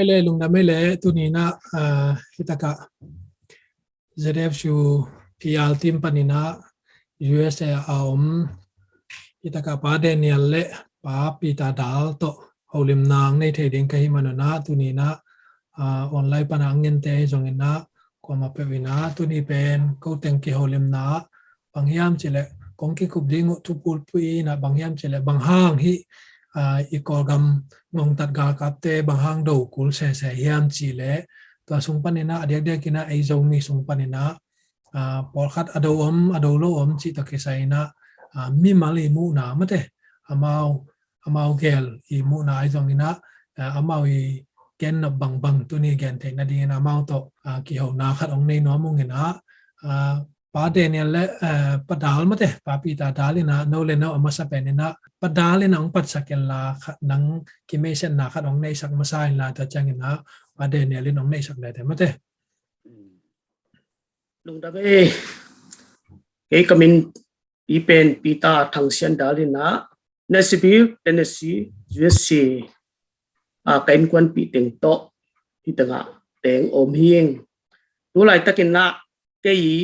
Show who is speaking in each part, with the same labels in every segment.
Speaker 1: ไม่เลยลุงนะไม่เลยตัวนี้นะkita ka ZF shu PR team panina USA kita ka pa Daniel le pa pita dal to holim nang nei theding kai manana tu ni na online panangin te jongin na ko ma pe wina tu ni pen ko teng ki holim na bangyam chile kong ki kup ding tu pul pui na bangyam chile bang hang hi ikol gam ngong tat ga kap te bang hang do kul se hiam chile to sung panina adek dek kina ai jong ni sung panina por khat ado lo chi ta ke sai na mi mali mu na mate amau gel I mu na ai jong ina amau I gen na bang tu ni gen te na ding na amau to ki ho na khat ong nei no mu ngina pa Daniel le pa dal mate pa pi ta dalina no le no amasa penina pa dalina ong pat sakel la nang ki me sen na khat ong nei sak masai la ta changina pa Daniel le ong nei sak le te mate
Speaker 2: lung da be ke kamin ipen pita thangsian dalina Nashville Tennessee USA kain kwan pi teng to hitanga teng om hieng tu lai takin na ke yi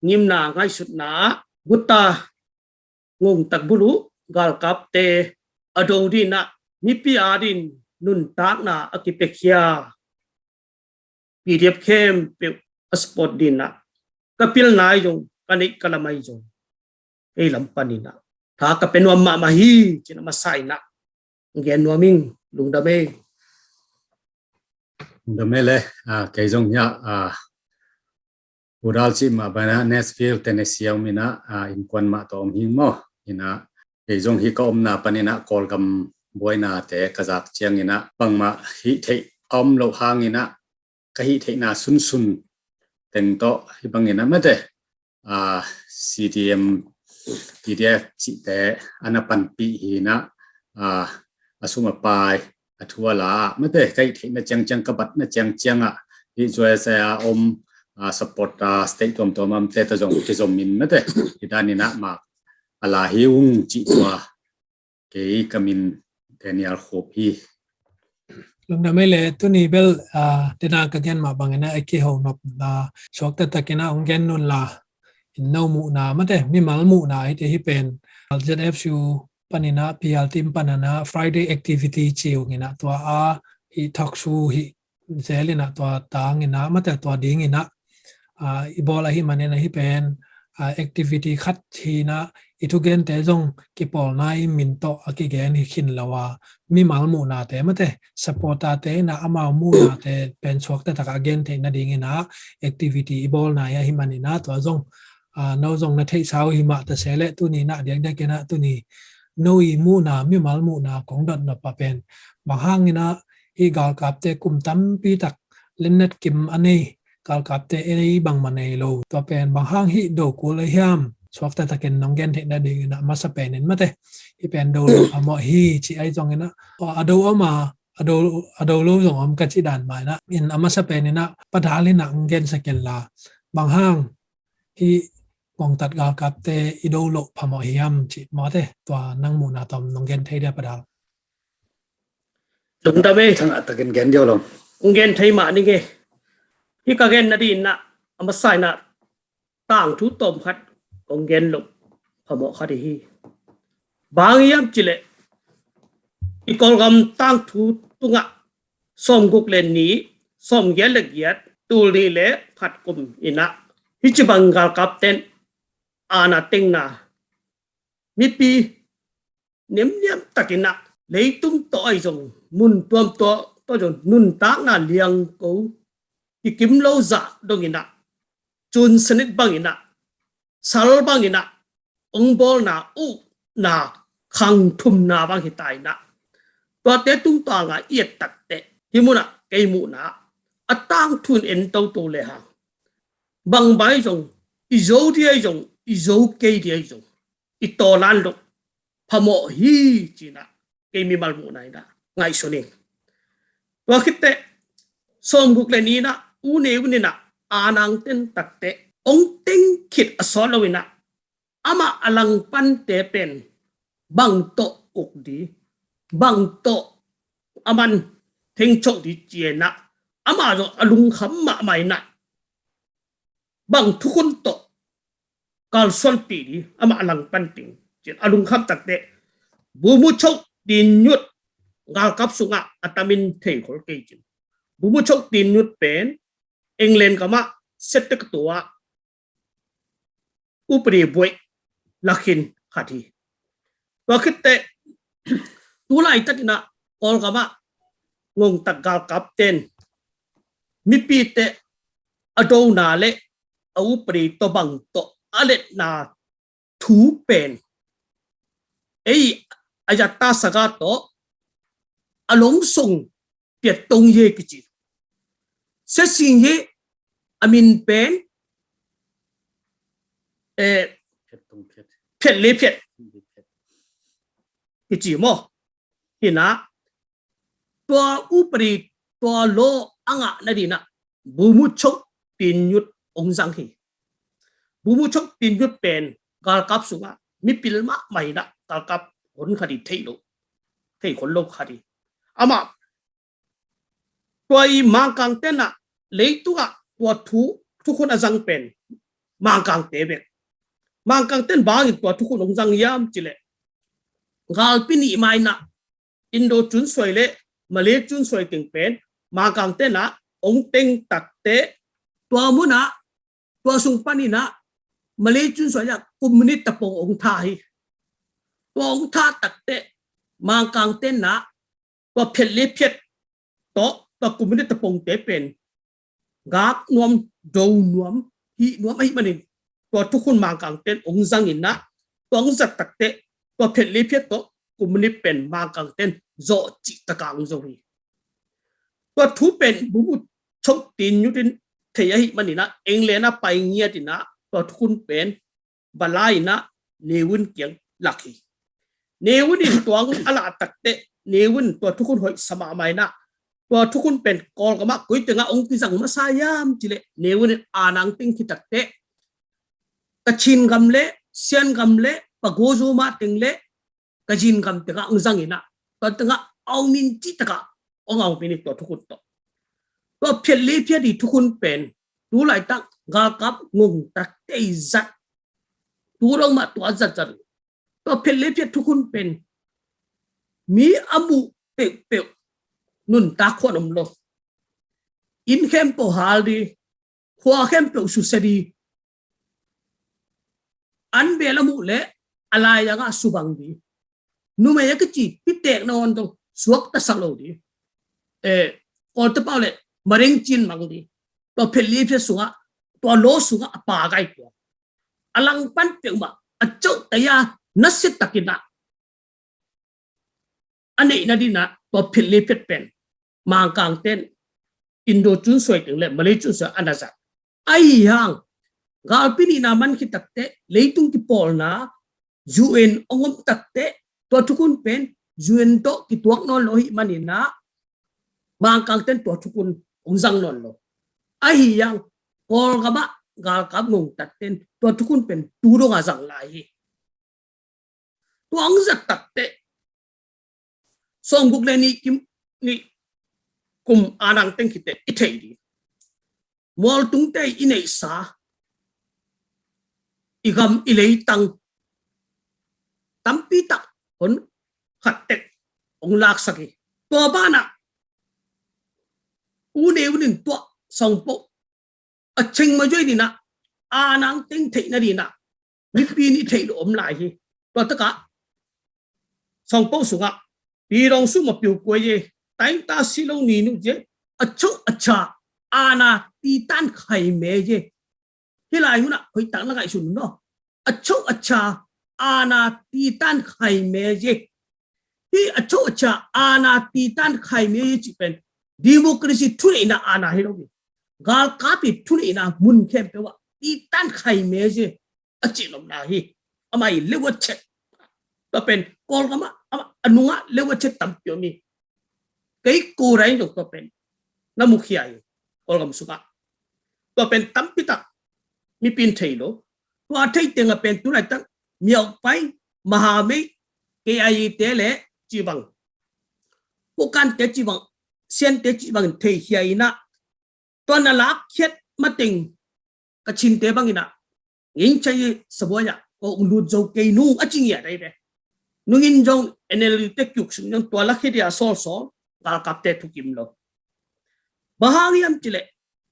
Speaker 2: ngim na ngai sut na gutta ngong tak bulu gal kap te adodi na mi pi adin nun tak na akipekhia PDF kem pe sport din na kapil na yung kanik kalamay yung lampanina tha ka penwa ma mahi china masai na ngen nuaming lungdame
Speaker 3: le kai jong nya ural chi ma bana Nashville Tennessee mina in kwan ma to hing mo ina kai jong hi ka omna panina kol gam boina te kazak chiang ina pangma hi thei lo hang ina ka hi thei na sun teng to hi bangina mate CDM PDF chi te anapan pi hina asuma pai athua la mate kai thina chang kabat na chang hi joya sa support state tom am te ta jong ki zom min mate idani na ma ala hiung chi wa ke kamin Daniel Khopi
Speaker 1: lung na mai le tu ni bel tena ka gen ma bangena ki ho nop na sok ta takina ong gen nun la no mu na mate mi mal mu na ite hi pen ZF shu panina PL team panana Friday activity chiu ngina to hi talk shu hi zelina to tang ina mate to ding ina ibola hi manena hi pen activity khat thina itugen te jong ki pol nai min to akigen hi khin lawa mi mal mu na te mate support te na amau mu na te pen chok te tak again te na ding ina activity ibol na ya hi manina to jong no jong na thei sau hi ma ta sele tu ni na dek dek na tu ni no I mu na mi mal mu na kong dot na pa pen bang hang ina hi gal kap te kum tam pi tak lennet kim ani gal kap te ei bang manei lo to pen bang hang hi do ko le hiam swak ta taken nong gen the na ding na masa pen en mate hi pen do lo amo hi chi ai jong ina ado ama ado lo jong am ka chi dan mai na in amasa pen na padali na ngen saken la bang hang hi ngong tat gal kap te ido lo phamo hiam chi mo te to nang mu na tom nong gen thei da padal
Speaker 2: lungdame
Speaker 3: thang atakin gen dio long
Speaker 2: ngen thei ma ni ge hi ka gen na din na amasai na tang thu tom khat ong gen lo phamo khari hi bang yam chile ikol gam tang thu tunga som guk len ni som gel le giat tul ri le phat kum ina hi chi bangal kapten ana ting na mi pi nem takina leitung to ai jong mun tuam to jong nun tak na liang ko ikim lo za dong ina chun sanit bang ina sal bang ina ong bol na u na khang thum na bang hitai na to te tung ta nga iet tak te himuna kai mu na atang thun en to le ha bang bai jong izo di ai jong izo ke di ai jong ito lan lo phamo hi china ke mi mal mu nai na ngai so ni to khitte som guk le ni na u ne na anang ten tak te ong ting khit asolo wina ama alang pan te pen bang to uk di bang to aman เทงชกดีเจนะอามาจงอลุงคำมาไม่นะบางทุกคนโตกาลส่วนปีดีอามาลังปันติงเจอลุงคำตักเตบูมุชกดินยุดกาลกับสุงะอัตมินเทขอลเกจินบูมุชกดินยุดเป็นเอ็งเลนกับมาเซตกตัวอุปริบวยลักขินขัดทีว่าคิดเตตัวไหลตัดนะกอลกับมางงตักกาลกับเตนมิปีเตอโดนาเลอุปริตบังโตอเลนาทูเป็นไอ้อาจจะตาสกัดโตอารมณ์ส่งเปียตรงเยกิจิเสสิงเยอามินเป็น
Speaker 3: เพชรตรงเพชร
Speaker 2: เพชรเลเพชรกิจิโมเห็นนะตัวอุปริตัวโลอ่างนั่นดีนะบูมุชกตินยุดองสังฮีบูมุชกตินยุดเป็นกาลกับสุงะมิปิลมะไม่นะกาลกับคนคดีเทโลเทคนโลกคดีอามาตัวอีมังกังเตนะเลยตัวตัวทุกคนอาจังเป็นมังกังเตเบกมังกังเตนบางตัวทุกคนองสังยามจิเลกาลปินีไม่นะอินโดจุนสวยเลมาเลจุนสวยถึงเป็นมังกังเตนะองเต็งตักเตตัวมุนะตัวสุงปานีนะมาเลจุนสวยจากกุมนิตตะปงองทายตัวองทาตักเตมังกังเตนะตัวเพลเลเพชโตตัวกุมนิตตะปงเตเป็นกากนวมโดนวมฮีนวมไอ้มันนี่ตัวทุกคนมังกังเตองสังอินนะตัวองจัดตักเตตัวเพลเลเพชโตกุมนิตเป็นมังกังเตโจจิตะกังโจรีตัวทุเป็นบุบุชกตินยุตินเทียหิมันนี่นะเองเลยนะไปเงียดินะตัวทุกคนเป็นบาลายนะเนวินเกียงลักฮีเนวินตัวอลาตักเตเนวินตัวทุกคนหอยสมาไม่นะตัวทุกคนเป็นกอลกับมากุยตึงอ่ะองค์ที่สั่งมาสายามจิเลเนวินอานังติงที่ตักเตกระชินกำเละเซียนกำเละปะโกโจมาติงเละกระชินกำตึงอ่ะองค์สั่งอินะตัวตึงอ่ะเอามินจิตกะองเอาเป็นตัวทุกคนตัวเพลลี่เพียดีทุกคนเป็นดูหลายตั้งกากับงงตักเตยจัดดูลงมาตัวจัดจัดตัวเพลลี่เพียทุกคนเป็นมีอามุเปะนุนตาขวานมโลอินเข้มโปฮาลดีขวาเข้มเปสุสดีอันเบลมุเละอะไรยังอ่ะสุบังดีนูเมยกจีพิเตกนอนตรงสวกตะสังโลดีกอลตะเปาเลยมะเร็งจีนมังดีตัวเพลีเพสุงะตัวโลสุงะปาไกตัวอลังปันเปียมาอเจ้าแต่ยานัสตะกินะอันนี้นะดีนะตัวเพลีเพเป็นมังกังเต้นอินโดจุนสวยถึงเลยมาเลจุนสวยอันนั้นสักไอ้ยังกาลปินีนามันคิดตักเตะเลยตุงที่ปอลนะยูเอ็นองค์ตักเตะตัวทุกคนเป็นยูเอ็นโตกิตัวกนอนโลหิมันนี่นะมังกังเต้นตัวทุกคนองสังนอนโลไอ้ยังกอลกับมะกาลกับงงตัดเต้นตัวทุกคนเป็นตูดงอาสังไลตัวองสักตัดเตะส่งบุกเลนี่กิมนี่กุมอานังเต้นคิดเตะอิเทดีมอลตุงเตะอินเอซ่าอีกำอิเลตังตัมปีตักคนขัดเตะองลักษกีตัวบ้านะอูเนวนินตัวส่งโปอเชงมาช่วยดีนะอานังเต็งเทนะดีนะมิปีนี่เทลอมลายฮีตัวตะกะส่งโปสุงะปีรองสุมาปิวกวยเยไตตาสิลงนีนุเจอชุอชาอาณาตีตันไข่เมเยที่ลายมุนะเฮ้ยตั้งละไงสุนเนาะอชุอชาอาณาตีตันไข่เมเยที่อชุอชาอาณาตีตันไข่เมเยจิเป็นดิโมคราซีทุเรนะอาณาเฮโลกิกาลกาปิทุเรนะมุนเข้มเปว่าตีตันไข่เมเยอจิลมนาฮีอามาเลวเชก็เป็นกอลกามะอนุงะเลวเชตัมเปียวมีไอ้กูไรจงตัวเป็นน้ำมุขยายกอลกามสุกะตัวเป็นตัมปิตักมีปีนเทโลตัวเทยเต็งเป็นตัวไหนตั้งมีออกไปมหาเมฆเกยเตเลจีบังพวกการเตจีบัง เซียนเตจิบังเทเฮียนะตัวนั้นลักเข็ดมาติงกระชินเตบังอินะยิงใจสบายะก็อุลุดโจเกนูอจิงยะได้เด้นุงินจงเอเนลิเตกุกซึ่งยังตัวลักเข็ดยาโซโซกาลกับเตทุกิมโลบาฮาริยมจิเล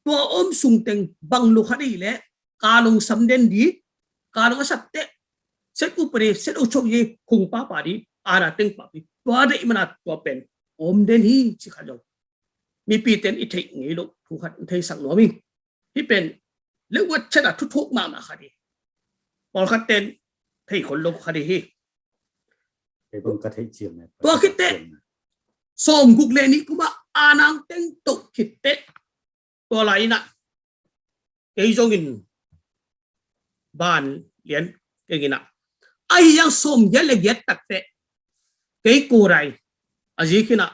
Speaker 2: ตัวอมสุงเต็งบังลูกคดีเลกาลงสำเด็นดีกาลงสัตเตเซตุปรีเซตุชกยีคุงป้าปาดีอาราเต็งป้าดีตัวเดอิมันตัวเป็นอมเดนฮีสิขจงมีปีเต็นอิเทงงี้ลูกถูกขัดเทสังหนอมิที่เป็นเรียกว่าชนะทุกๆมาคดีพอขัดเต็นเทคนลูกคดีฮี
Speaker 3: ไปเบิ่งกระเทยเจียมเนี่ย
Speaker 2: ตัวคิดเตะส่งกุกเลนี่กูมาอานังเต็งตุกคิดเตะตัวไหลน่ะเกยจงอินบ้านเลียนเกยกินะไอ้ยังส่งเยอะเลยเยอะตักเตะเกยกูไรอาจีกินะ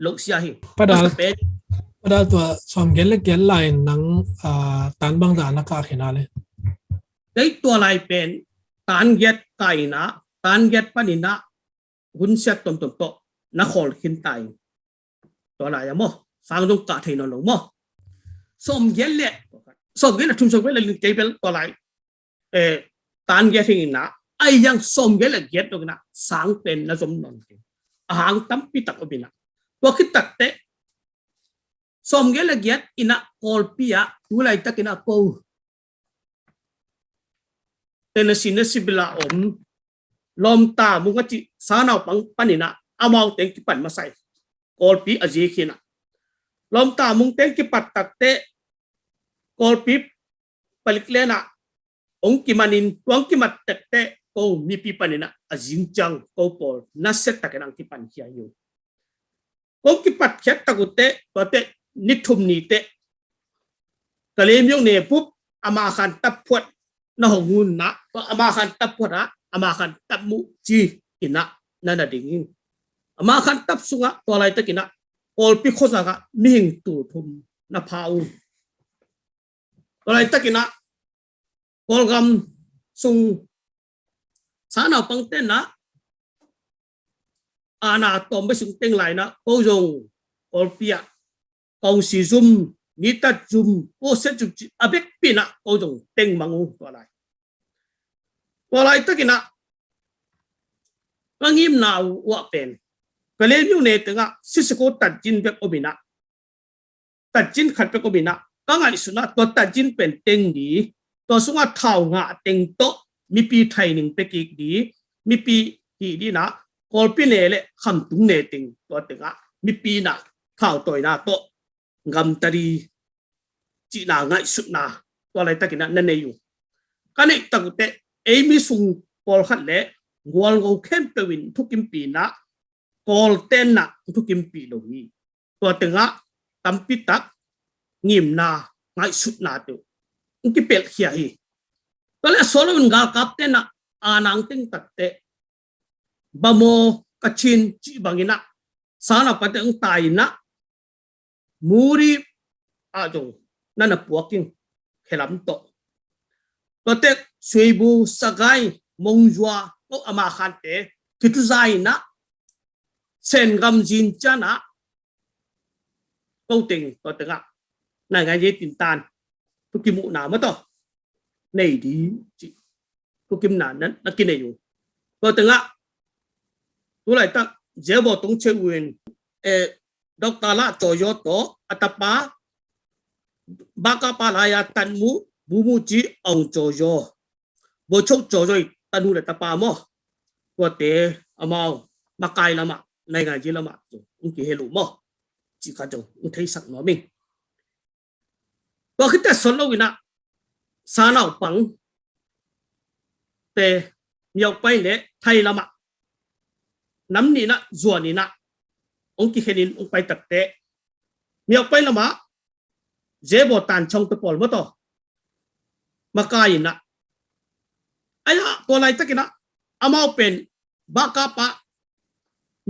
Speaker 2: ลูกเสียฮี
Speaker 1: padahal tua som gel lain nang tan bang da na ka khina le
Speaker 2: ได้ตัวลายเป็นตานเย็ดไก่นะตานเย็ดปนินะหุ่นเสียตมโตนักขอลขินไตตัวลายอะมั้งฟังตรงกะเทนอนลงมั้งสมเย็ดเละสมเย็ดละทุ่มสมเย็ดละลิงเกย์เป็นตัวลายตานเย็ดที่นะไอ้ยังสมเย็ดละเย็ดตรงนั้นสังเป็นนะสมนนท์อาหารตั้มปิตักอบินะตัวคิดตักเตะสมเย็ดละเย็ดอินะโอลปีอะตัวลายตักอินะโกเตนสินสิบลาอมลมตามุงกจิสานาวปังปันินะอามาวเต็งกิปันมาใส่กอลปีอจีขินะลมตามุงเต็งกิปัตตักเตกอลปีปลิกเลนะองกิมานินตวงกิมัดตักเตก็มีปีปันินะอจิงจังก็ปอลนัสเซตตักนังกิปันเขียอยู่องกิปัดเขียตักุเตตัวเตนิทุมนีเตกะเลมยงเนปุ๊บอามาคันตับพวดna hongun na amakan tapura amakan tapmu ji ina nana dingin amakan tap sunga tolai takina olpi khosaga ming tu thum na phau tolai takina kolgam sung sana pangten na ana tombe sung teng lai na ko jong olpia kong si zum nita zum poset zum abek pina ko jong teng mangu tolai takina ngim na wa pen kalem yu ne tanga sisiko tajin bek obina tajin khat bek obina kangai suna to tajin pen teng di to sunga thau nga teng to mi pi thai ning pekik di mi pi hi di na kolpi ne le kham tung ne teng to tanga mi pi na thau toy na to ngam tari chi na ngai su na tolai takina nane yu kanai takute amy sung pol khat le ngol go khem pewin thukim pi na kol ten na thukim pi lo hi to tenga tampi tak ngim na ngai sut na tu ki pel khia hi kale solomon ga kap te na anang ting tak te bamo kachin chi bangina sana pateng tai na muri ajong nana puaking khelam to totek suibu sagai mongjua ko ama khante kitu zai na sen gam jin chana ko ting to tenga na ga ye tin tan tu ki mu na ma to nei di chi tu kim na nan na ki nei yu to tenga tu lai tak jebo tong che wen dr la to yo to atapa baka palaya tanmu bumu ji ong jojo bo chok jojo tanu le tapa mo to te amao makai lama nai ga ji lama ung ki helu mo ji ka jo ung thei sak no min to khita solo wina sanao pang te miao pai le thai lama nam ni na zuan ni na ung ki henin ung pai tak te miao pai lama jebo tan chong to pol mo to makai na aya to lai takina amao pen baka pa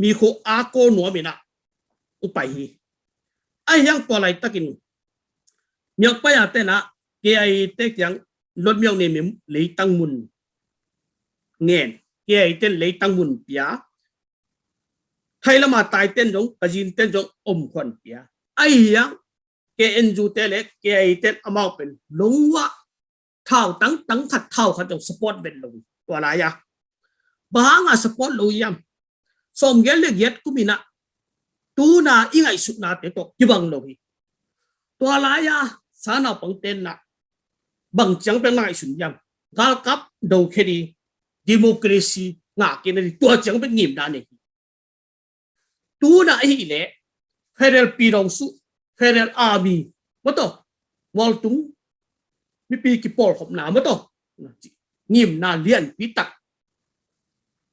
Speaker 2: mi kho ako no mina upai hi ayang to lai takin miak pa ya te na ke ai te kyang lot miao ne mem le tang mun ngen ke ai te le tang mun pia ไทยละมาตายเต้นจงกะจินเต้นจงอมควันเปียไอ้ยังเกเอ็นจูเตเล็กเกไอเต้นอมาเป็นลงวะเท่าตั้งขัดเท่าขัดจงสปอร์ตเป็นลงตัวอะไรอะบางอ่ะสปอร์ตลงยังสมเย็นเล็กเย็ดกูมีนะตูน่ะอีไงสุดน่ะเตะตกยี่บังลงตัวอะไรอะสานาปังเต้นน่ะบังจังเป็นไงสุดยังกาลกับดูแค่ดีดิโมคราซีงากินนี่ตัวจังเป็นงิมด้านนี้ตูน่ะไอ้เล่เฟเดรลปีรองสุเฟเดรลอาร์มีมาต่อวอลตุงมีปีกี่ปอลขบหนามาต่องิมน่าเลียนปีตัก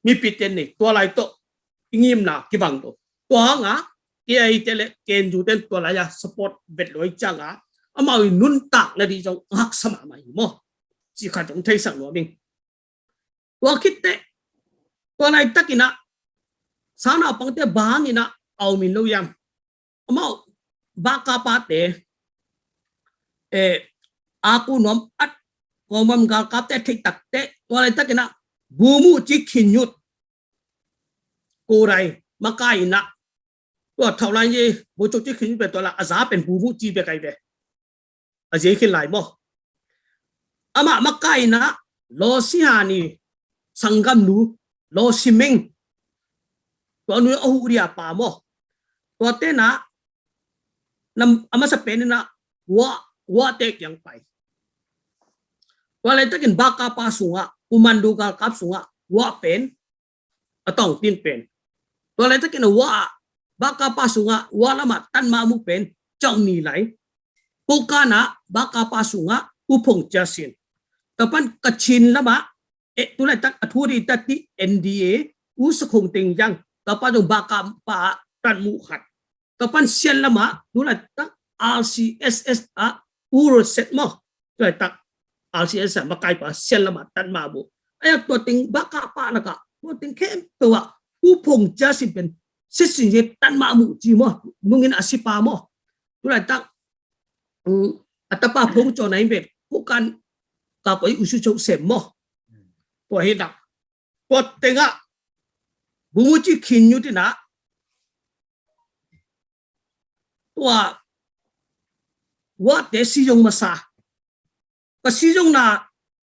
Speaker 2: มีปีเต้นนี่ตัวอะไรตัวงิมน่ะกี่บังตัวงะเกไอเตเลเกนจูเต้นตัวอะไรอะสปอร์ตเบ็ดลอยจังอะอามาวินุนตักนาดีจงหักสมาใหม่หมอจีขัดจงไทยสังหลวงตัวคิดเตตัวอะไรตักินะสานาปังเตบางนี่นะเอามินโลยามอามาบากาปาเตอากูนอมอัดกอมัมกากับเตทิตักเตตัวอะไรตักินะบูมูจิขินยุดกูไรมาไกนะตัวเท่าไรยี่บูจุจิขินเป็นตัวละอาซาเป็นบูมูจีเบไกเบอาเจขินไหลบ่อามาไกนะโลซิฮานีสังกัมนูโลซิเมงตัวนู้นเอาหุริยาปามอตัวเตนะนำอามาสเปนนะว่าเตกยังไปตัวอะไรตะกินบากาปาสุงะอุมันดูกากับสุงะว่าเป็นต้องตินเป็นตัวอะไรตะกินว่าบากาปาสุงะว่าละมาตันมามุเป็นจังมีไหลปุกานะบากาปาสุงะอุพงจัสินแต่ปันกระชินละมาตัวอะไรตักอธุริตติ NDA อุสคงติงยังแต่ปันจงบากาปาตันมุขัดแต่ปันเซียนละมาตัวอะไรตัก RCSS อุรเซตมอตัวอะไรตัก RCSS มาไกลกว่าเซียนละมาตันมาบุไอ้ตัวติงบากาปานะกะตัวติงเข้มตัวอุพงจัสินเป็นสิสินตันมามุจีมอนุงินอาศิปามอตัวอะไรตักอัตปาพงจอไหนเบ็ดผู้กันกับไอ้อุสุโจเสมมอตัวเห็นดักตัวเต็งอะบุมุจิขินอยู่ที่นะตัวว่าเดซิจงมาซาก็ซิจงนา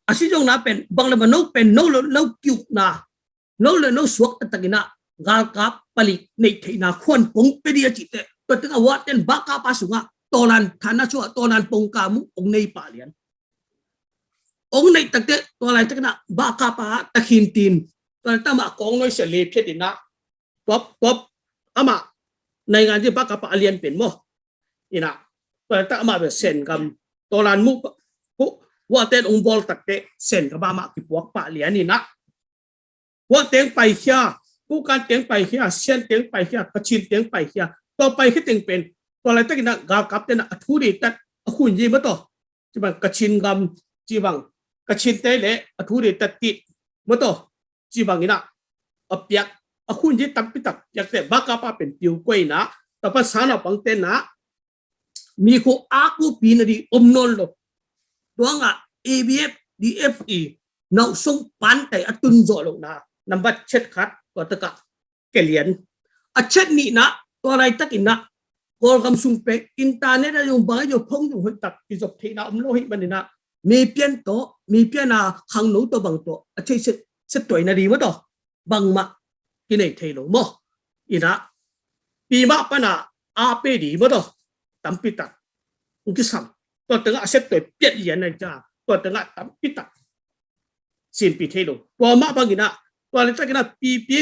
Speaker 2: อาซิจงนาเป็นบางเลมันโนเป็นโนโนกิวนาโนเลยโนสวกตะกินะกาลกับปลิในเทนาควนปงเปดียจิตเตตัวเต็งว่าเต็นบากาปาสุงะตัวนั้นฐานะชั่วตัวนั้นปงกามุองในป่าเลียนองในตะเกตัวอะไรตะกินะบากาปาตะขินตีนตัวตั้งมากองน้อยเสลีเพชรนะป๊อบอามาในงานที่บากาปาเลียนเป็นมั้งนี่นะตัวตั้งมาเป็นเซนกับตัวนั้นมุว่าเต้นองบอลตะเกเซนกับมากี่พวกป่าเลียนนี่นะว่าเต็งไปเชียผู้การเต็งไปเชียเซียนเต็งไปเชียกระชินเต็งไปเชียต่อไปคิดเต็งเป็นตัวอะไรตะกินะกากับเต้นทุเรศคุณยี่มาต่อจีบังกระชินกำจีบังกระชินเตเละทุเรศติดมาต่อจีบังนี่นะเปียกคุณยี่ตั้มปิตักอยากแต่บักกาปาเป็นปิวกล้วยนะแต่ภาษาเราปังเต้นนะมีคู่อากูปีนดีอมนนโลดวงอ่ะ ABF DFE นาวส่งปันแต่อตุนโจลงนะนำบัตรเช็ดคัดตัวตะกะเกลียนเช็ดนี่นะตัวอะไรตะกินนะกอลกำสุงเป็กอินเทอร์เน็ตอยู่บ้านอยู่พงอยู่หัวตักที่จบที่น่าอมโลหิตมันนี่นะมีเปลี่ยนโตมีเปลี่ยนขังหนูตัวบางตัวใช่เสร็จตัวนาดีมั้งตัวบางมากินไอ้เทโลมั้งอีนะปีมาปนะอาเปดีมั้งตัวตั้มปิตักอุกิสัมตัวตั้งอาเสร็จตัวเปลี่ยนยันเลยจ้าตัวตั้งตั้มปิตักสินปีเทโลตัวมาบางกินะตัวอะไรตะกินะปี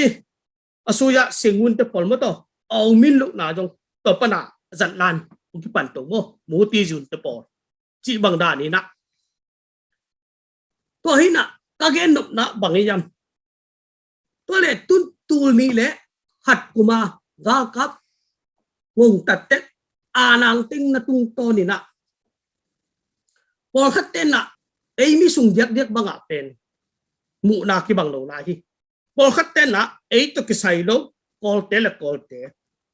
Speaker 2: อสุยะเสียงวุ่นเตปอลมั้งตัวเอามินลุกหนาจงตัวปนะจัดลานอุกิปันตัวมั้งมูตีจุนเตปอลจีบังดานี่นะตัวหินะก็เกนนนะบางอย่างตัวเล็กตุนตูนี่แหละหัดกุมากากับวงตัดเต็อานังติงนะตุงโตนี่นะพอขัดเต้นนะไอ้มีสุ่งเดียกบางเป็นมุนาคิบังโลนาฮีพอขัดเต้นนะไอ้ตัวกิไซโลกอลเตละกอลเต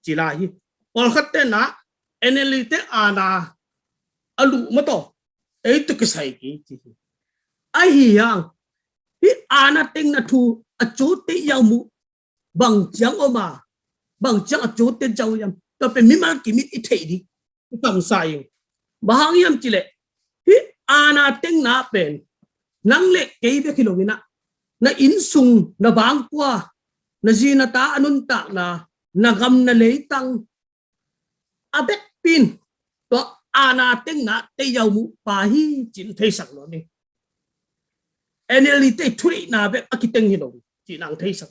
Speaker 2: จิลาฮีพอขัดเต้นนะเอเนลิเตอานาอลุมาโตไอ้ตัวกิไซกีจีไอ้ยังที่อานาติงนะทูอจูติยามุบังจังออกมา bằng chắc chỗ tên châu yam to pen mi mal ki mit I thei di tam sai bahang yam chile hi ana teng na pen nang le ke be kilomina na insung na bang kwa na zina ta anun ta na gam na le tang abet pin to ana teng na te yau mu pa hi chin thei sak lo ni eneli te thui na be akiteng hi lo chi nang thei sak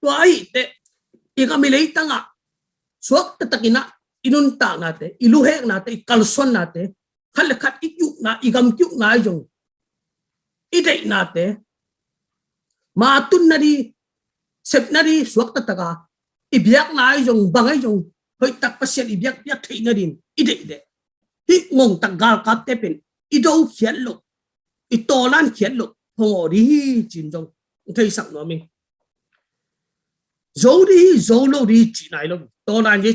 Speaker 2: to ai te ika mi le tang a suak ta takina inun ta na te ilu hek na te kalson na te khal khat ikyu na igam kyu na jong idei na te ma tun na di sep na di suak ta taka ibyak na jong bangai jong hoi tak pasien ibyak yak thei na din idei de hi ngong tak gal kap te pen ido khian lo I to lan khian lo hongo di chin jong thei sak no mi zo di zo lo di chi nai lo to lan ye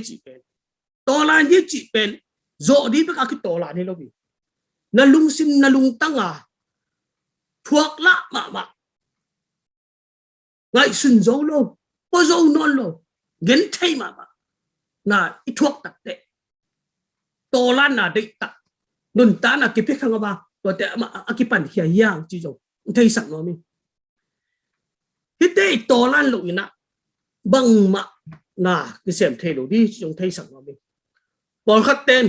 Speaker 2: chi pen zo di be ka ki to lan ni lo bi na lung sim na lung tanga thuak la ma ngai sun zo lo po zo non lo gen thei ma na I thuak tak te to lan na de ta nun ta na ki pe khang ba to te ma akipan hia yang chi jo thei sak no mi hi te to lan lo ina bang ma na ki sem thei lo di jong thei sak no mi pol khat ten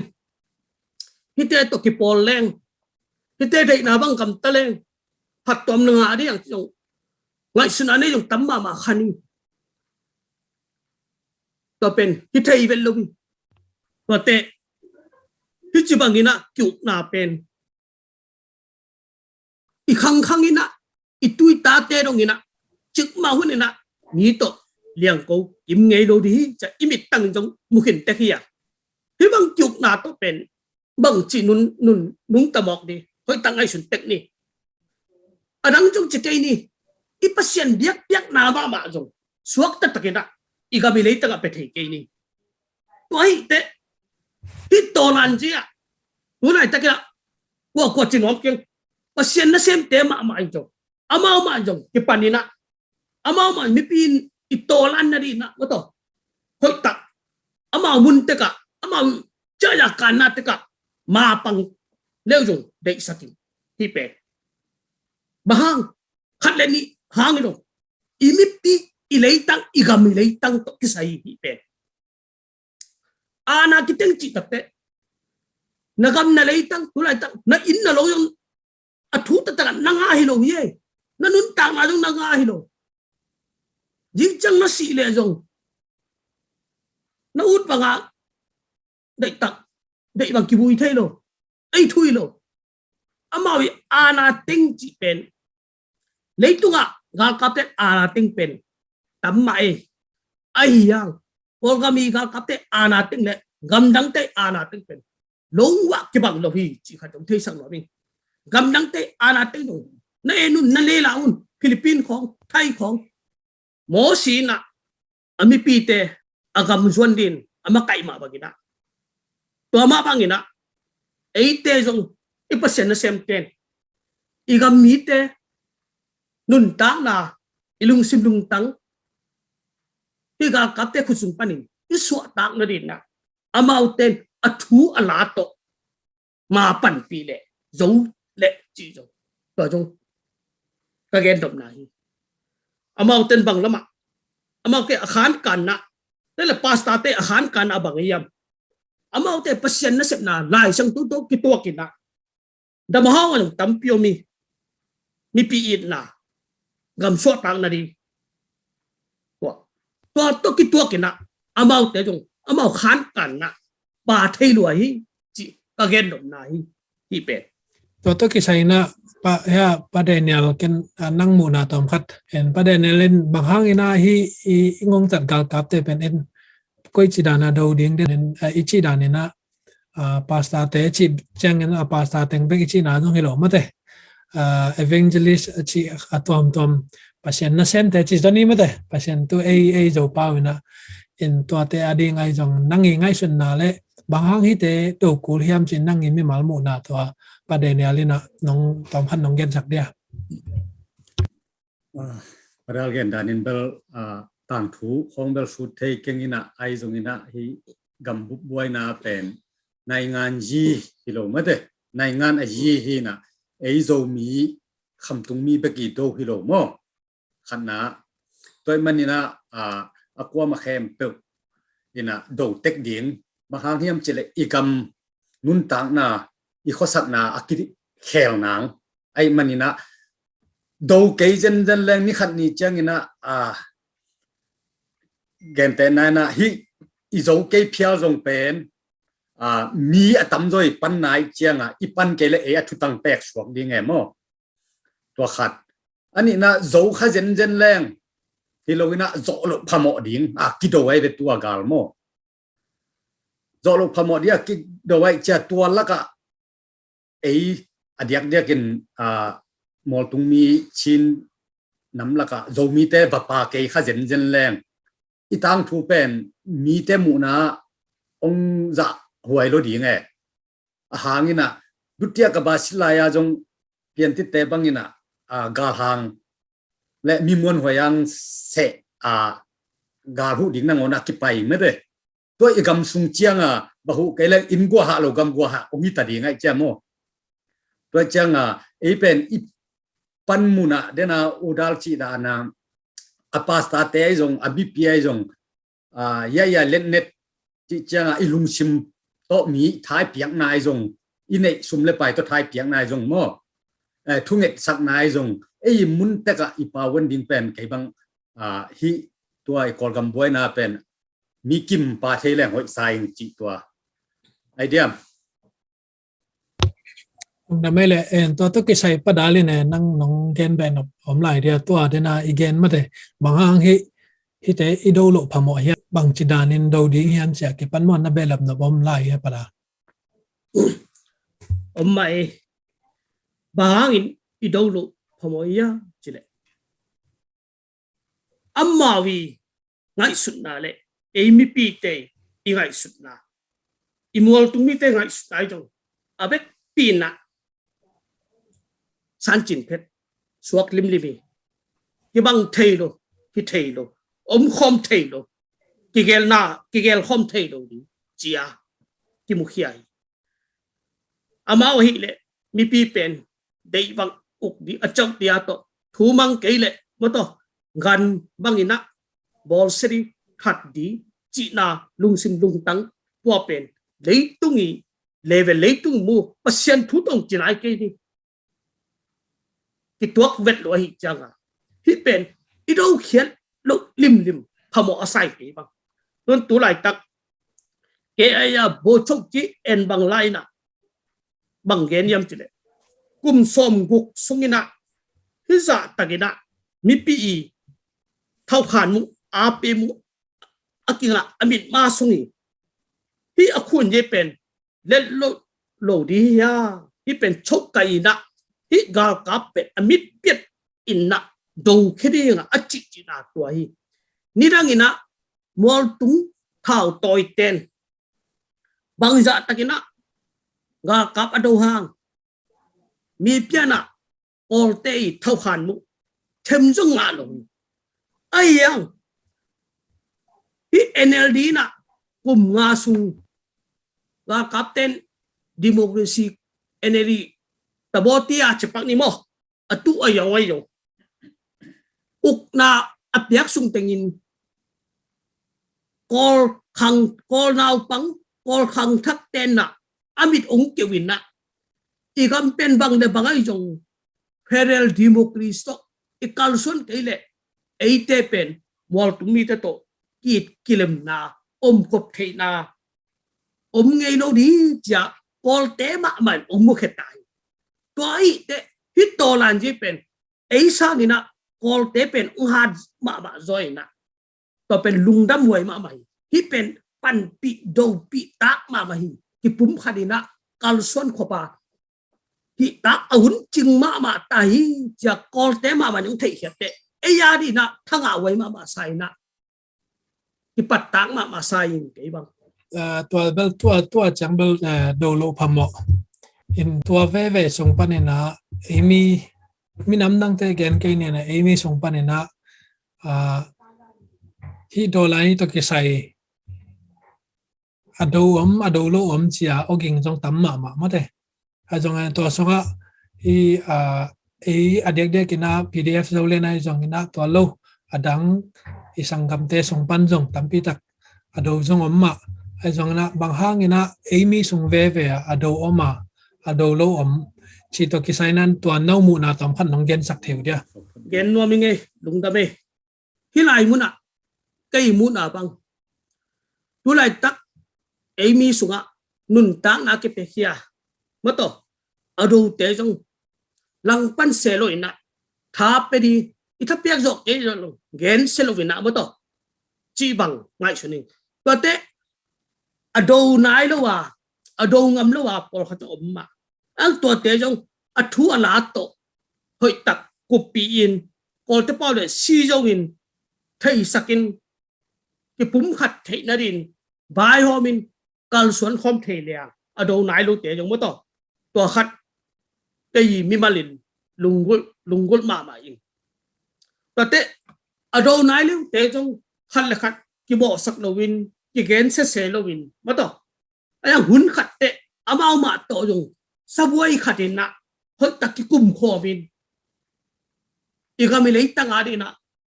Speaker 2: hi te to ki pol leng hi te dei na bang kam ta leng phat tom nga di yang jong ngai sun ane jong tam ma khani to pen hi thei vel lo bi to te hi chi bang ina kyu na pen I khang ina I tui ta te dong ina chik ma hun ina ni to liang ko im ngei lo di cha imit tang jong mu khin te khia hi bang kyu na to pen bang chi nun ta mok di hoi tang ai sun tek ni adang jong chi te ni I pasien biak na ba ma jong suak ta takina I ga bi le ta ga pe thei ke ni to ai te hi to lan ji a hunai ta kira ko chi ngok keng pasien na sem te ma jong amao ma jong ki panina amao ma mi pin I to lan na di na ko to hoi tak amao mun te ka amao cha ya kan na te ka ma pang leo jong dei sakin hi pe bahang khat le ni hang lo imipi ileitang igam ileitang to kisai hi pe ana kiteng chi takte nagam na leitang tulai tang na in na lo yung athu ta ta nanga hi lo ye na nun ta ma jong nanga hi lo jing chang na si le jong na ut banga dei tak dei bang ki bui thei lo ai thui lo amawi ana ting chi pen leitunga gal kapte ana ting pen tam mai ai yang polgami gal kapte ana ting le gam dang te ana ting pen long wa ki bang lo hi chi kha tong thei sang lo mi gam dang te ana ting no na enun na le laun Philippines khong Thai khong mo si na ami pi te agam zuan din ama kai ma bagina to ma bangina ei te jong ipasen na sem ten igam mi te nun ta na ilung sim lung tang tiga kapte khusung panin isu tak na din na amau ten athu ala to ma pan pi le zo le chi zo to jong ka gen dom na hi amau ten bang lama amau ke akhan kan na le pasta te akhan kan abang yam amau te pasien na sep na lai sang tu to ki to kina da ma hawan tampio mi pi it na gam so tang na di to ki to kina amau te jong amau khan kan na ba thei lo hi chi ka gen dom na hi pe
Speaker 1: to ki sai na pa ya pa Daniel ken nang mu na tom khat en pa Daniel len bang hang ina hi ngong tat gal kap te pen en koi chi dana do ding den ichi dan na pasta te chi chang en pasta teng be chi na jong hilo mate evangelist chi atom tom pasien na sem te chi dani mate pasien tu ai zo pa na in to te ading ai jong nang ngai sun na le bang hang hi te to kul hiam chin nang mi mal mu na to pa Daniel na nong tom khan nong gen sak dia
Speaker 3: padahal gen danin bel ต่างทูของเบลสุดเทเก่งอินะไอซงอินะฮีกำบุบวยนาเป็นในงานยีฮิโลมาเดในงานยีฮีนะไอโซมีคำตุงมีไปกี่โตฮิโลโมขันนะตัวมันนี่นะaquaมาเข้มเปิลอินะโดเต็กดิ่งบางครั้งที่มันจะเลยอีกำนุนต่างนะอีข้อสักนะอักิเขียวหนังไอมันนี่นะโดเกยจันจันแรงนี่ขันนี่จังอินะเกณฑ์แต่นั้นนะฮิอีโจเกยเพียวจงเป็นมีอะตำโดยปันนายเจียงอีปันเกลเอทุตังแปกสวกดีไงมั้งตัวขัดอันนี้นะโจข้าเจนเจนแรงที่เรานะโจลพมอดิ่งกิโดไว้เป็นตัวกาลมั้งโจลพมอดิ่งกิโดไว้จะตัวละก็อดียกเดียกินมอลตุงมีชินน้ำละก็โจมีแต่บะปาเกยข้าเจนเจนแรงอีตังทูเป็นมีแต่หมูนะองจะหวยรดีไงหางินะดุติยกับบาสิลายาจงเปลี่ยนติดแต่บังงินะกาหางและมีมวลหวยยังเสกาหูดิ่งนั่งอนักกิไปไม่ได้ตัวอีกำสุงเจียงบะหูเกลอินกัวหาโลกำกัวหาองมิตาดีไงเจ้าโมตัวเจียงเป็นอีปันมุนะเดน่าอุดัลจีดานาapas tate ai zong abipi ai zong ya len net ti changa ilung sim to mi thai piang nai zong inei sum le pai to thai piang nai zong mo thunget sak nai zong mun teka ipa wen ding pen kai bang hi tua I kol gam boy na pen mi kim pa thele hoi sai chi tua idea
Speaker 1: na mele en to ke sai padali ne nang nong gen ben om lai dia to adena igen mate bang hi te idolo phamo hi bang chidanin do ding hian cha ke panmon na belap na bom lai ha para
Speaker 2: om mai bang in idolo phamo ya chile amma wi ngai sutna le emi pi te I ngai sutna imol tumi te ngai stai jong abek pina san chin phet suak lim limi ki bang thailo ki thailo khom thailo ki gel khom thailo di chia ki mukhiai ama hi le mi pi pen dei bang uk di achok dia to thu mang ke le mo to gan bang ina bol seri khat di chi na lung sim lung tang po pen lấy tungi level lấy tung mu pasien thu tong chinai ke di ki tuak vet lo hi changa hi pen I đâu khian lo lim phamo asai ke bang non tu lai tak ke aya bo chok chi en bang lai na bang gen yam chile kum som guk sungina hi za takina mi pi thau khan mu a pe mu akinga amit ma sungi hi akhun ye pen let lo di ya hi pen chok kai na hi gal ka pet amit pet in na do khedi nga achi chi na to hi nirang ina mol tung thao toy ten bang za takina ga kap ado hang mi piana all day thau khan mu them jong nga lo ai yang hi NLD na kum nga sung ga captain democracy NLD tabotia chepak ni mo atu ayaw uk na apyak sung tengin kol naw pang kol khang thak ten na amit ong kewin na igam pen bang de bangay jong federal democracy ikalson kaile eite pen wal tumi to kit kilem na kop thei na ngay no di ja kol te ma man mo khetai to ai te hit to lan ji pen ei sa ni na kol te pen had ma zoi na to pen lungdam wai ma mai hi pen pan pi do pi tak ma mai ki pum khadina kalson khopa hi tak aun ching ma tai ja kol te ma yung thei het te ei ya di na thanga wai ma sai na ki pat tak ma sai ke bang
Speaker 1: tua chang bel do lo phamo in tua ve song panena emi minam dang te gen ke ne na emi song panena hi dolai to ki sai ado lo chia oging jong tamma ma te a jong an to songa hi adek de kina pdf zo le nai jong ina to lo adang isang gamte song pan jong tampi tak ado jong amma ai jong na bang hang ina amy sung ve ado oma ado lo chi to ki sai nan to nau mu na tom khan nong gen sak theu dia
Speaker 2: gen no mi nge lung da me hi lai mu na kai mu na bang tu lai tak amy sunga nun ta na ke pe khia ma to ado te jong lang pan se lo ina tha pe di ita piak jok e lo gen se lo vina ma to chi bang ngai suning to te ado nai lo wa ado ngam lo wa por kha to ma ang to te jong athu ala to hoi tak ku pi in ko te pa le si jo in thei sakin ki pum khat thei na rin bai ho min kal suan khom thei le ado nai lo te jong ma to khat cái gì mi malin lungul ma in ta te ado nai lu te jong khat le khat ki bo sak lo win ki gen se lo win ma to ay hun khat te amao ma to jong saboi khatin na hoi tak ki kum kho min igami lei tanga di na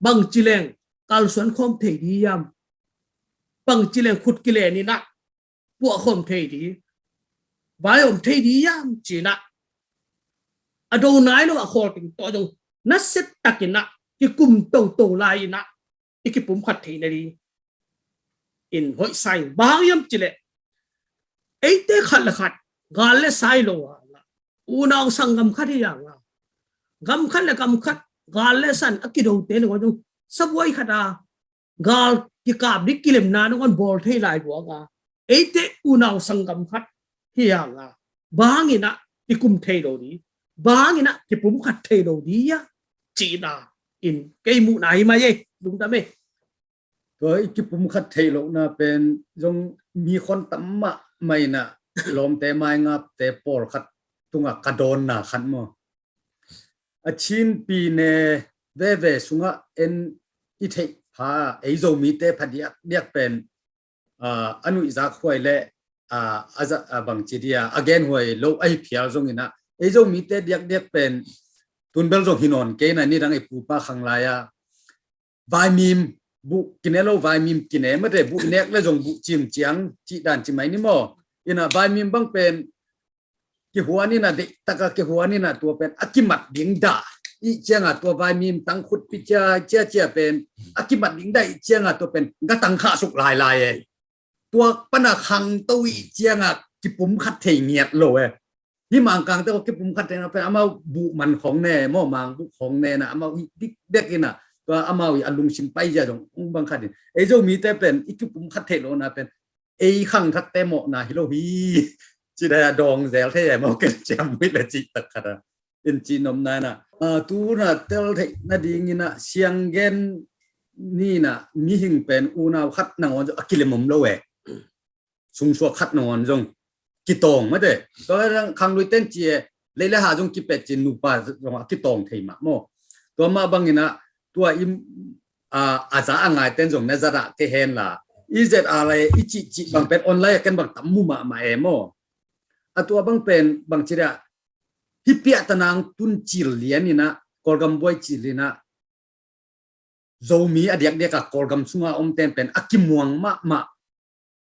Speaker 2: bang chileng kal suan khom thei di yam bang chileng khut ki le ni na pu khom thei di bai om thei di yam chi na ado nai lo a khol ting to jong na set takina ki kum to lai na ki pum khat thei na ri in hoi sai bang yam chile ei te khat la khat gal le sai lo la u nang sangam khat ya nga gam khat le gam khat gal le san akido te no jong saboi khata gal ki kap dik kilem na no kon bol thei lai bo nga ei te u nang sangam khat hi ya nga bang ina ki kum thei do ni bang ina ki pum khat thei do di ya chi na in cây mụ này mà gì đúng ta mày
Speaker 3: rồi cái bùm khát thấy lộ na bên giống mi con tắm mà mày na lom té mai ngap té por khát tung à kadon na khát mo à chín pi nè về sunga en ít thấy pha ấy rồi mi té phá điạc bên anu izak khoai lệ bằng chỉ dia again hoài lâu ai phial giống ina ấy rồi mi té điạc bên tuần bel rồi hinon cái này ni đang ai pupa khang laya vai mim bu kinelo vai mim kine mà để bu nek là dùng bu chim chiang chỉ đàn chỉ mấy ni mo ina vai mim bang pen ki huani na de taka ki huani na tua pen akimat ding da i chianga tua vai mim tang khut pi chia pen akimat ding da i chianga tua pen ga tang kha suk lai e tua pana khang toi chianga ki pum khat thei nghiat lo eนี่มังกังแต่ว่าที่ผมคัดเองเป็นอามาบุมันของแน่หม้อมังบุของแน่นะอามาเด็กนี่นะตัวอามาอันลุงชิมไปจะตรงบางคัดนี่ไอ้เจ้ามีแต่เป็นอีกที่ผมคัดเทโลนะเป็นไอ้ขังทัดเตโมนะฮิโรฮีจีได้ดองเซลเท่ใหญ่มาเกิดจำไม่ละจิตตะคัดเป็นจีนมนั่นนะตูน่ะเตลเทน่ะดีงี้นะเสียงเกนนี่นะมีหิงเป็นอูน่าคัดนางวันจะกิเลมมโลเวซุงชัวคัดนางวันจงกิตองมาเด้ก็คังลุยเต้นเจียเลยหาจงกิเป็ดจินูปาจงกิตองเทมาโมตัวมาบางนี่นะตัวอิมอาจจะอ่างไงเต้นจงเนซาระเกเฮนล่ะอีเจ็ดอะไรอีจิบางเป็นออนไลน์กันบางตั้มมุมาเอโมตัวบางเป็นบางจีระฮิเปียตนางตุนจิลเลียนี่นะกอลกัมบวยจิลีนะโจมีอเดียกกับกอลกัมสุงาอมเต้นเป็นอักิมวงมา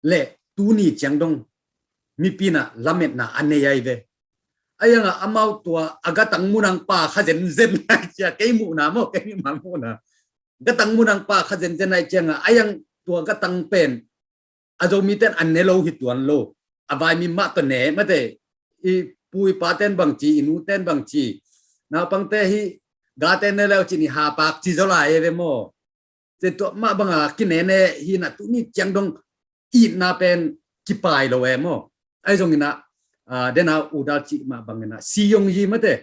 Speaker 3: เละตูนี่จังดงมีปีน่ะละเม็ดน่ะอันนี้ใหญ่เว้ยไอ้ยังอ่ะอามาตัวอากาตังมุนังป่าข้าเจนเจนไอ้เจ้าเกยมูน่ะโมเกยมามูน่ะกาตังมุนังป่าข้าเจนไอ้เจ้าอ่ะไอ้ยังตัวกาตังเป็นอาจจะมีแต่อันเนโลหิตวันโลอาบายมีมาตัวเน่มาเด้อีปุยปาเต้นบางจีอินูเต้นบางจีน่าปังเตฮีกาเต้นเนแล้วจีนี่หาปากจีเจ้าลายเว้ยโมเจ้าตัวมาบางอ่ะกินเน่ฮีน่ะตัวนี้จังดงอีน่ะเป็นกี่ปลายโลเว้ยโมไอ้ตรงนี้นะเดี๋ยวนะอุดาจิมาบางนะซียงยีมาเด้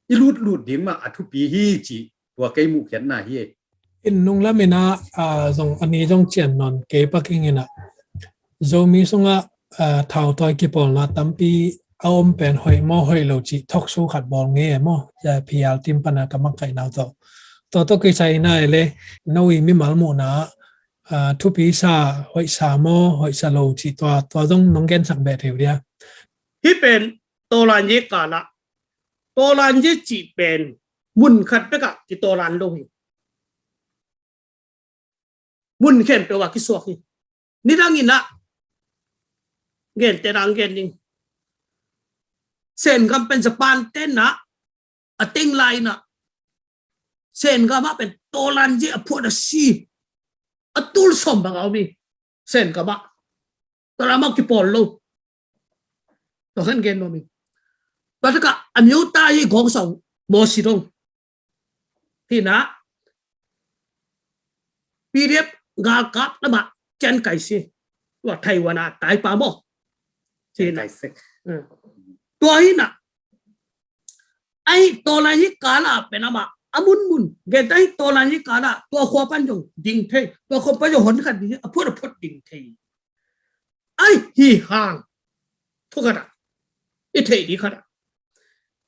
Speaker 3: อีลูดดิ่งมาอัทุปีฮีจีตัวเกยมุกเขียนน่ะฮี
Speaker 1: อินนุงละเมนะจงอันนี้จงเจียนนอนเกปักงินะโจมีสงะเท่าตัวกี่ปอนละตั้มปีเอาอมเป็นหอยหม้อหอยโลจิทอกสู้ขัดบอลเงี้ยหม้อจะพิยาติมปนากรรมไก่นาวต่อ ตัวตัวกี่ใช้น่าเลยน้อยมีมาลโมนะทุปีชาหอยชาโมหอยชาโลจีตัวต้องน้องแกนสักแบบเดียว
Speaker 2: ที่เป็นโตรันเยกาละโตรันเยจีเป็นมุนขัดไปกับที่โตรันโลหิมุนเข้มไปว่ากิสวกนี่ดังนี้นะเงินแต่ดังเงินนี่เส้นกำเป็นสปานเต้นนะอะเต็งไลนะเส้นกำมาเป็นโตรันเยอพูดสิอะตุลสมบังเอามีเส้นกำมาตอนนั้นมากี่ปอนโลตัวขันเงินโนมีตอนนั้นก็อเมริกายี่ของสองโมซิดงที่นะปีเรียบงากับแล้วมาเจนไก่สิว่าไทยวานาตายป่าโมที่ไหนตัวนี้นะไอ้ตัวนั้นยี่กาลาเป็นอะไรอามุนมุนเกตไอ้ตัวนั้นยี่กาลาตัวขวาปันจงดิ่งเทตัวขวาปันจงหนขัดดิ่งพูดดิ่งเทไอ้ฮีห่างทุกขณะไอ้เทดีขณะ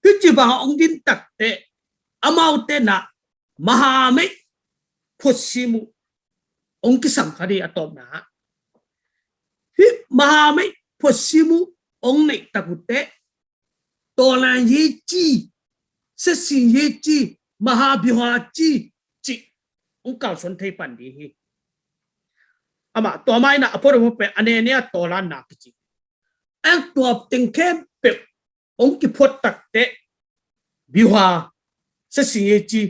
Speaker 2: คือจีบางองค์ดินตักเตะอามาเตนะมหาเมฆพุทธิมุองค์ที่สำคัญอะตอมนะฮิมหาเมฆพุทธิมุองค์ในตะกุเตะตัวนั้นยี่จีเสสินยี่จีมหาบิหาจีจีองค์เก่าสนเทปันดีฮีอามาตัวไม่นะพูดว่าเป็นอันนี้ตัวนั้นนักจีไอ้ตัวติงเข้มเปองค์ที่พุทธเตะบิหาเสสินยี่จี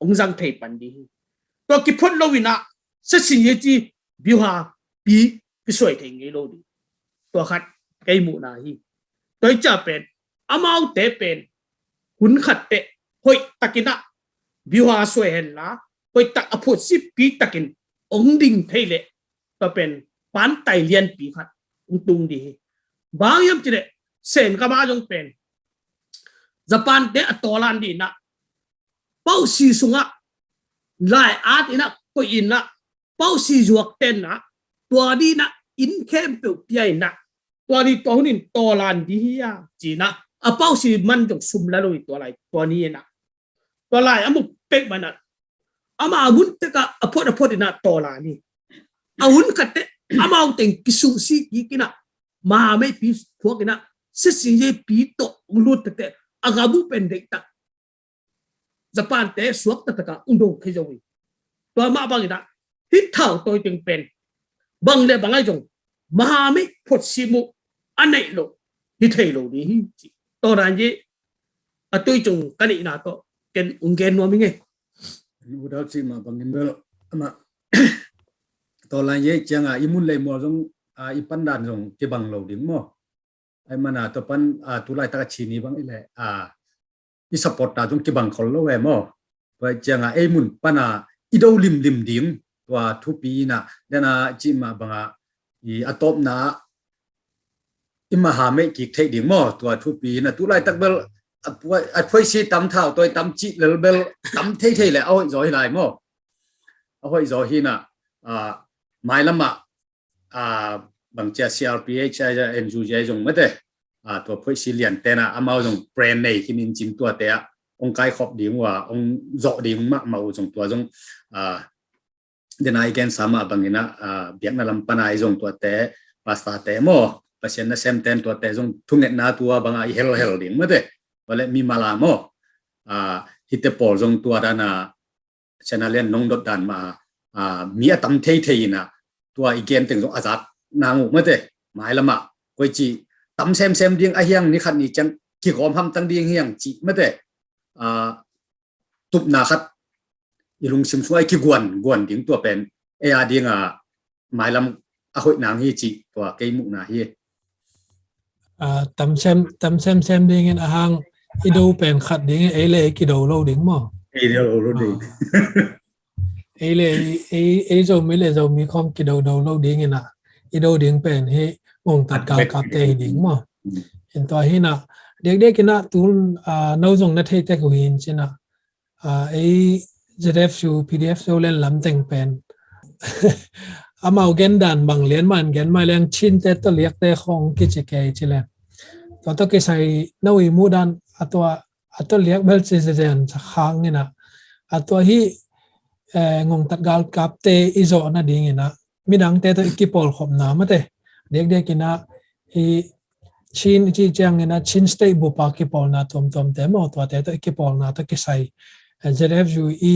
Speaker 2: องค์จังเทปันดีตัวที่พุทธโลวินะเสสินยี่จีบิหาปีก็สวยถึงไงโลดีตัวขัดไก่หมูนาฮีตัวจะเป็นอามาเตเป็นหุ่นขัดเตะหอยตะกินะบิวาสวยเห็นละหอยตะอภุสิปีตะกินองดิ่งเทเลตัวเป็นปันไตเลียนปีขัดองตุงดีบางยามจีเดเซนก็มาจงเป็นญี่ปุ่นเตะตัวลันดีนะเป้าซีสุงะลายอาร์ตนะก็อินนะเป้าซีจวกเต้นนะตัวดีนะอินเข้มเปียวใหญ่นะตัวนี้ตัวนี้ตัวลันดีฮะจีนะอาเป้าสีมันจงซุ่มแล้วเลยตัวอะไรตัวนี้นะตัวอะไรอามุเป็กมันนะอามาอาวุธแต่ก็อาพอดนะตัวอะไรนี่อาวุธกัดเตอามาเอาแต่งกิสุสีกินะมาไม่ปีพวกนะสิ่งที่ปีโตรู้แต่อากาบุเป็นเด็กตักญี่ปุ่นเตะสวกแต่ก็อุ้งดงขึ้นจงตัวมาบางนะฮิตเท่าตัวจึงเป็นบางเลยบางไอ้จงมาไม่พดซิมุอันไหนโลฮิตเทโลนี่ตัวนั้นยี่ตัวจงกันอีน่าตัวเกินอุ้งเกินว่ามิ่งไง
Speaker 3: udah sih mah bangin bel ama tolan ye changa imun le mo jong ipan dan jong ke bang lo ding mo ai mana to pan tulai ta chini bang ile i support ta jong ke bang khol lo we mo wa changa ai mun pana ido lim ding wa thu pi na dana chi ma banga i atop na imma ha me ki thei ding mo to thu pi na tulai tak bel at phơi si tắm thảo tôi tắm chị lờ bel tắm thế lại ôi rồi lại mò ôi rồi hi nè mai lắm mà bằng chia CRPH hay NGO dùng mất đấy tôi phơi si liền tên là amao dùng brand này khi mình chính tua té ông cái khop điểm và ông dọ điểm mắc màu dùng tua dùng đến nay gen sama bằng cái na biết là làm pan ai dùng tua té pasta té mò pasien na xem tên tua té dùng thung net na tua bằng ai hell điểm mất đấy wala mi malamo hite por jong tua dana chanalian nong dot dan ma mi atam thei na tua igen teng jong azat nangu mate mai lama koi chi tam sem ding a hiang ni khat ni chang ki khom ham tang ding hiang chi mate tup na khat ilung sim suai ki guan ding tua pen e a ding mai lam a hoi nang hi chi tua ke mu na hi
Speaker 1: tắm xem đi nghe hàng cái đâu bèn khát đến ấy là cái đầu lâu đến mà
Speaker 3: e lo ding
Speaker 1: ấy là ấy rồi mới là rồi mới không cái đầu lâu đến nghe nè cái đầu đến bèn hệ mong tất cả các tề đến mà hiện tại hiện nè để cái nè tu nấu dùng nó thấy cái hình chứ nè ấy PDF rồi lên làm thành bènเอาเกณฑ์ดันบางเลี้ยนมันเกณฑ์มาเลี้ยงชิ้นแต่ตัวเล็กแต่ของกิจการใช่ไหมตัวก็ใช้นวิมูดันตัวเล็กเบลซิเซนสักครั้งนี่นะ ตัวฮีงงตัดกาลกับเตอิโซนะดิ่งนะมีดังเตตัวกิปอลขบน้ำมาเตเด็กๆกินะฮีชินจีจังนะชินสเตย์บุปผากิปอลนะตอมเตมอตัวเตตัวกิปอลนะตัวกิไซเจเรฟจูอี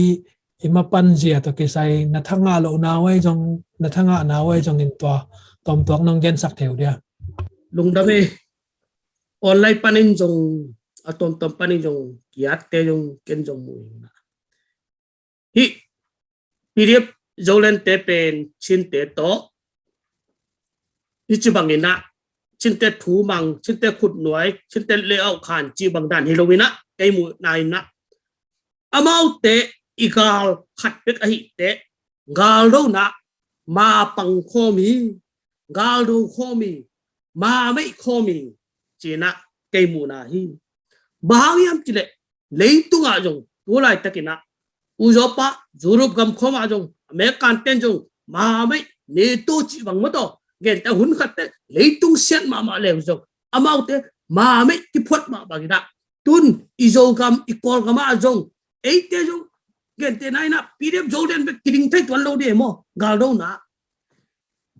Speaker 1: มาปันเจียตัวกิไซนัทงาโลนาไว้จงนัทงานาไว้จงอินตัวตอมน้องเกนสักเทียวเดีย
Speaker 2: lung dame online panin jong atom panin jong kiat te jong ken jong mu na hi pdf zolen te pen chin te to hi chi bang ina chin te thu mang chin te khut nuai chin te le au khan chi bang dan halloween kai mu nai na amau te igal khat pek a hi te gal do na ma pang kho mi gal do kho mi ma mai kho mi chi na kai mu na hi bahang yam chi le leitung a jong tu lai takina uzopa zurup gam khom a jong me kan ten jong ma mai ne to chi bang ma to gen ta hun khat te leitung set ma le jong amau te ma mai ki phot ma ba gina tun izo gam ikol gam a jong ei te jong gen te nai na pdf joden be kidding thai twan lo de mo gal do na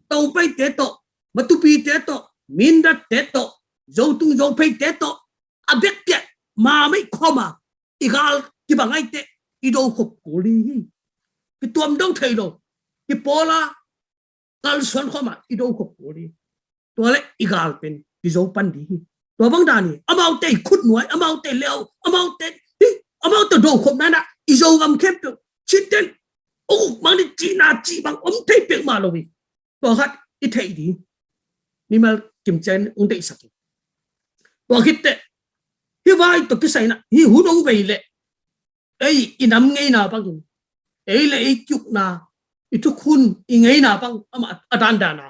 Speaker 2: tau pai te to matu pi te to min da te to zo tung zo pai te to a bek te ma mai khoma igal ki bangai te ido khop ko li ki tuam dong thai lo ki pola kal son khoma ido khop ko li to le igal pen ki zo pan di to bang da ni amau te khut nuai amau te leo amau te do khop na na izo gam khep to chiten o mang ni chi na chi bang om thai pek ma lo wi to hat i thai di ni mal kim chen ung dei sak to hit te hi vai to ki sai na hi hu dong bei le ei inam ngei na bang ei le ei kyuk na i thu khun i ngei na bang ama adan da na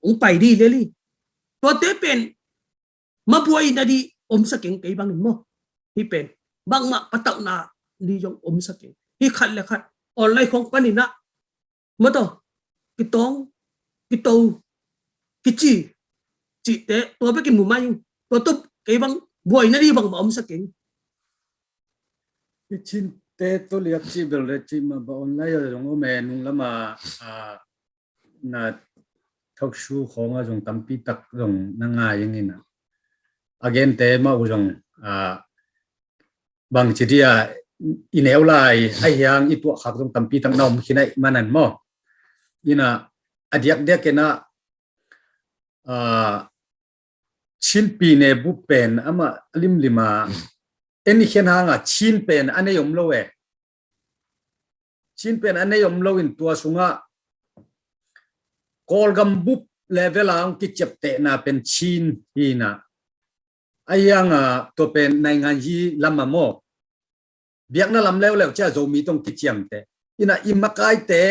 Speaker 2: ung pai di le li to te pen ma buai na di om saking kai bang mo hi pen bang ma patau na di jong om saking hi khat le khat online khong pani na ma to ki tong ki to ki chi te to be ki mu mai to kai bang buai na di bang ma om saking
Speaker 3: chin te to liap chi bel re chi ma ba online jong o me nung lama na thok shu khong a jong tampi tak jong na nga yang ina again te ma u jong bang chi dia ineu lai ai yang i tu khak jong tampi tak nom khinai manan mo ina adiak de kena chin pi ne bu pen ama lim lima eni khen hanga chin pen ane yom lo e chin pen ane yom lo in tua sunga kol gam bup level ang ki chepte na pen chin hi na ayanga to pen nai ngan yi lama mo biak na lam lew lew cha zo mi tong ki chiam te ina imakai te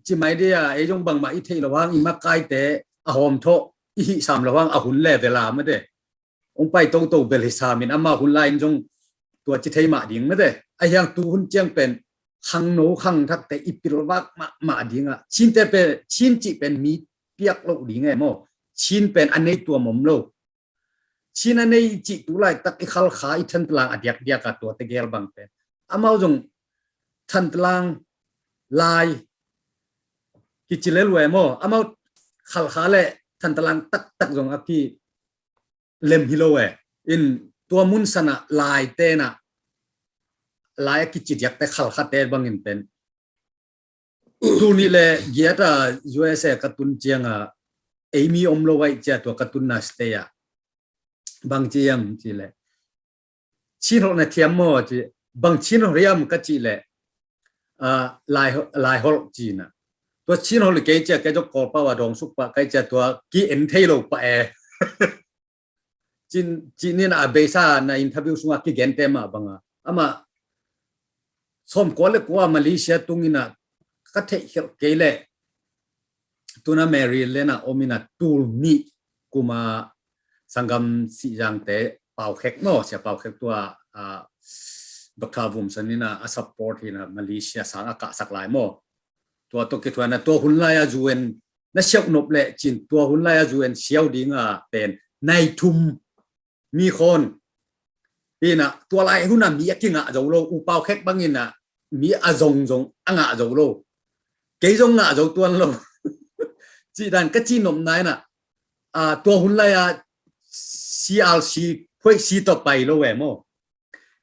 Speaker 3: chi mai dia e jong bang ma i thei lawang imakai te a hom tho i sam lawang a hun level a ma de ong pai to bel hi samin ama hun lain jongตัวจิตให้มาดิ่งไม่ได้ไอ้ยังตัวหุ่นเจียงเป็นขังโนขังทักแต่อีปิโลวักมาดิ่งอ่ะชินแต่เป็นชินจิเป็นมีเปียกโลดิ่งไงโมชินเป็นอันในตัวหม่อมโลชินอันในจิตัวไรตักอีขัลขาอีทันตลางอดียกเดียกับตัวตะเกียบางเป็นอามาจงทันตลางลายกิจเลลวยโมอามาขัลขาเละทันตลางตักจงอภิเลมฮิโลเวอินตัวมุนสนะลายเตนะลายกิจิตยักแต่ขัลขัดเตบังอินเป็นตูนี่เลยเกียร์USA การ์ตูนเจียงเอมี่อมโลไว้เจ้าตัวการ์ตูนนัสเตียบางเจียมจีเลยชินหกนาทีมโมจีบางชินหกเรียมก็จีเลยลายหกจีนะตัวชินหกเลยเกย์เจ้าแกจะกอดป้าว่าดองสุกปะแกจะตัวกีเอ็นเทโลปะจีนี่นะเบซ่าในอินเทอร์วิวสุงากิเกนเตมาบังอามาสมควรเลยกว่ามาเลเซียตุงินะก็เทเกเลตัวน่ะแมรี่เลนะโอมินะตูนี่กูมาสังกัมสิจังเตเป่าเค้กโน่เสียเป่าเค้กตัวดร.วุมสันนี่นะซัพพอร์ตที่นะมาเลเซียสังอากาศสักหลายโมตัวกิจวัตรนะตัวหุ่นลายจูเอนน่ะเชียวนบเละจินตัวหุ่นลายจูเอนเชียวดิ้งเป็นในทุมมีคนนี่นะตัวลายหุ่นน่ะมีกิ้งจะโลอุปาเค้กบางอินนะ มีอาจงอ่างอาจงโลเกยจงอาจงตัวโลจีดันก็จีนมนายน่ะตัวหุ่นเลยCRC พวกซีต่อไปโลเวโม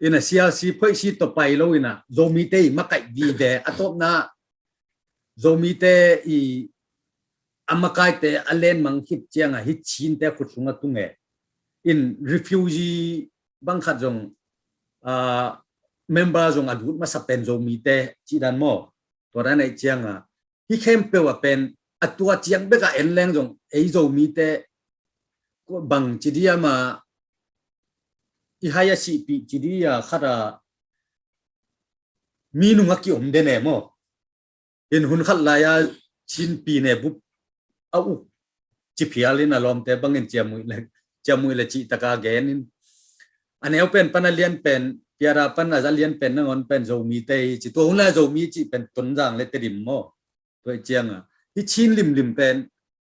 Speaker 3: อินะ CRC พวกซีต่อไปโลอินะโซมีเตมาไกดีเดอะตบนะโซมีเตอามาไกเตอเลนมังฮิตเจียงฮิตชินเตขุดสุงตุงอิน refugee บังคัดจงmember จงอดุมาสเปนโซมีเตจีดันโมตัวนั้นไอเจียงฮิเข้มเปว่าเป็นตัวเจียงเบกะเอ็นแรงจงไอโซมีเตก็บังจีดียมาอีหายาสิปีจีดียขดามีนุงกิอมเดเนโมเห็นหุ่นขัดลายชินปีเนบุเอาจิพิอาลินอารมณ์แต่บางเงินเจียมุยเลยจิตะกาเกนินอันนี้เอาเป็นปันเลียนเป็นพิอาราปันอาจจะเลียนเป็นนั่งอนเป็นโจมีเตจิตัวหุ่นละโจมีจิเป็นต้นจางเลยเตดิมโมตัวเจียงที่ชินลิมเป็น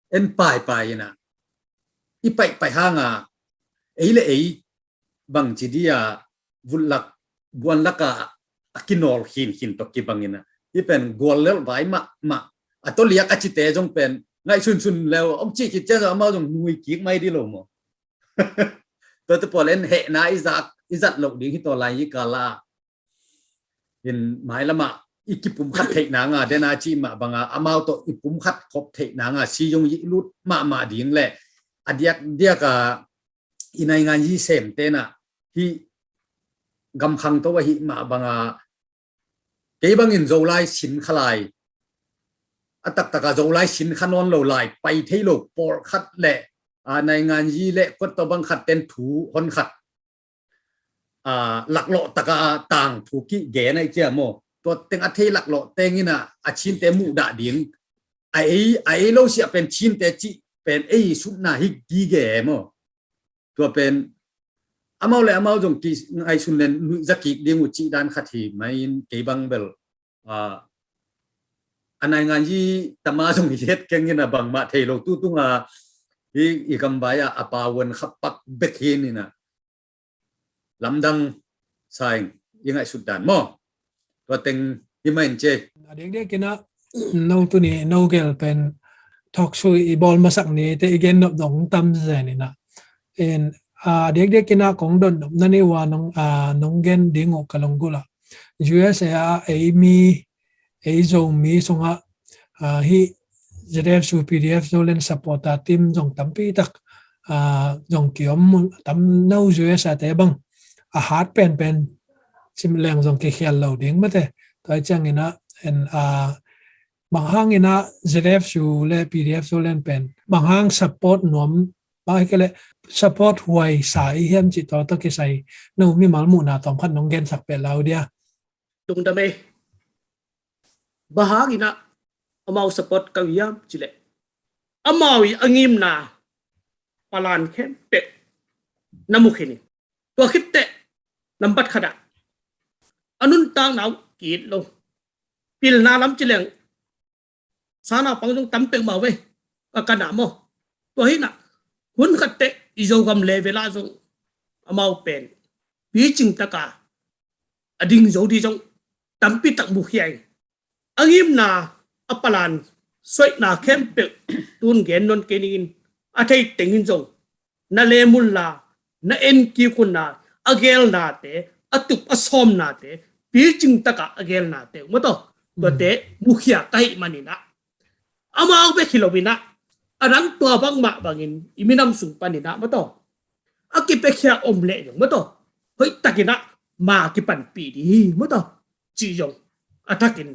Speaker 3: เอ็นปลายนะอีไปห้างเอ้เลยบางจีดีวุลักบวนลักกินอลหินตกกีบังนะที่เป็นกวลเลลไรมาตัวเลียกจิเตจงเป็นไงชุนแล้วอมจีกิจจะมาจงนุยกิกไม่ดีหรอมั้งตัวตัวเล่นเหนะอิจัดหลกดิ้งที่ตัวลายยิกาลาเห็นหมายละมาอีกิปุ่มขัดเทนางเดนาจีมาบังอามาตัวอีปุ่มขัดคบเทนางซียงยิลุดมาดิ้งแหละเดียกอินายงานยี่เซมเตนะที่กำคังตัวหิมาบังเก็บบังอินโจไลสินขลายตักโจไลสินขนอนโลไลไปที่โลกปอร์ขัดแหละในงานยี่เละก็ตัวบังขัดเต็นถูคนขัดหลักโลตะกาต่างถูกิเกในเจ้าโมตัวเต็งอัฐิหลักโลเต็งนี่นะชินเตมูดาดิ้งไอโลเสียเป็นชินเตจิเป็นสุดนาฮิกีเกโมตัวเป็นอามาเลยอามาจงกีไอสุนเลนนุจักกิเดียงอุจิดานขัดทีไม่เก็บบังเบลอันไหนงานยี่ตมาจงเฮ็ดเก่งนี่นะบังมาเทโลตุ้งอีกำบายอาปาวันขับปักเบกนี่นะลำดังใส่ยังไงสุดด่านโมตัวเต็งที่ไม่เห็นเจ
Speaker 1: เด็กๆกินนะน้องตัวนี้น้องเกลเป็นทอกช่วยบอลมาสักนี้แต่อีกเกนนบดงตั้มเจนี่นะเด็กๆกินนะของดนนั่นนี่ว่าน้องเกนดิ้งออกกับลงกุละยูเอสเอมีโจมีส่งฮีจะได้สูพีดีเอฟโซเลนซัพพอร์ตทีมจงตั้มปีตักจงเกี่ยวมุนตั้มน้ายูเอสแต่บังฮาร์ดเป็นชิมแรงจงเกี่ยวเราดิ้งมาแต่ตัวจังนี่นะบางห้างนะ ZF สูเล PDF สูเลนเป็นบางห้าง support นวมบางก็เลย support หวยสายเฮียมจิตต่อตะกี้ใส่นู่นมีมัลมุนาต้องพันน้องเกนสักเป็นเราเดีย
Speaker 2: ตรงดำเบางห้างนะอามาสปอร์ตกับยามจิเลอามาวิอังิมนาปลานเข้มเป็ดน้ำมุขินีตัวคิดเตะน้ำบัดขดาอันนู้นต่างหนาวกีดลงพิลนาล้ำจิเลงสานาปังจงตั้มเป็งมาเว้กันหนามอตัวหินะหุ่นขัดเตะอีโจกำเลเวลาจงอามาเป็นปีจิงตะกาอดิ่งโจดีจงตั้มปิตักบุกใหญ่อังยิมนาอัปลานสวยนาเข้มเป็ดตุนเกนนนเกนินอาทิตย์เต็งจงนาเลมุลลานาเอ็นกิคุนาอเกลนาเตอตุกอสอมนาเตปีจิงตะกาอเกลนาเตมตัวตัวเตบุกใหญ่ไกมันนี่นะอามาเอาไปคิโลบินะอันนั้นตัวบังมาบางอินอิมินำสุปันนี่นะมาต่ออากิไปเขียอมเละอย่างมาต่อเฮ้ยตะกินะมากิปันปีดีมาต่อจีจงอาทักิน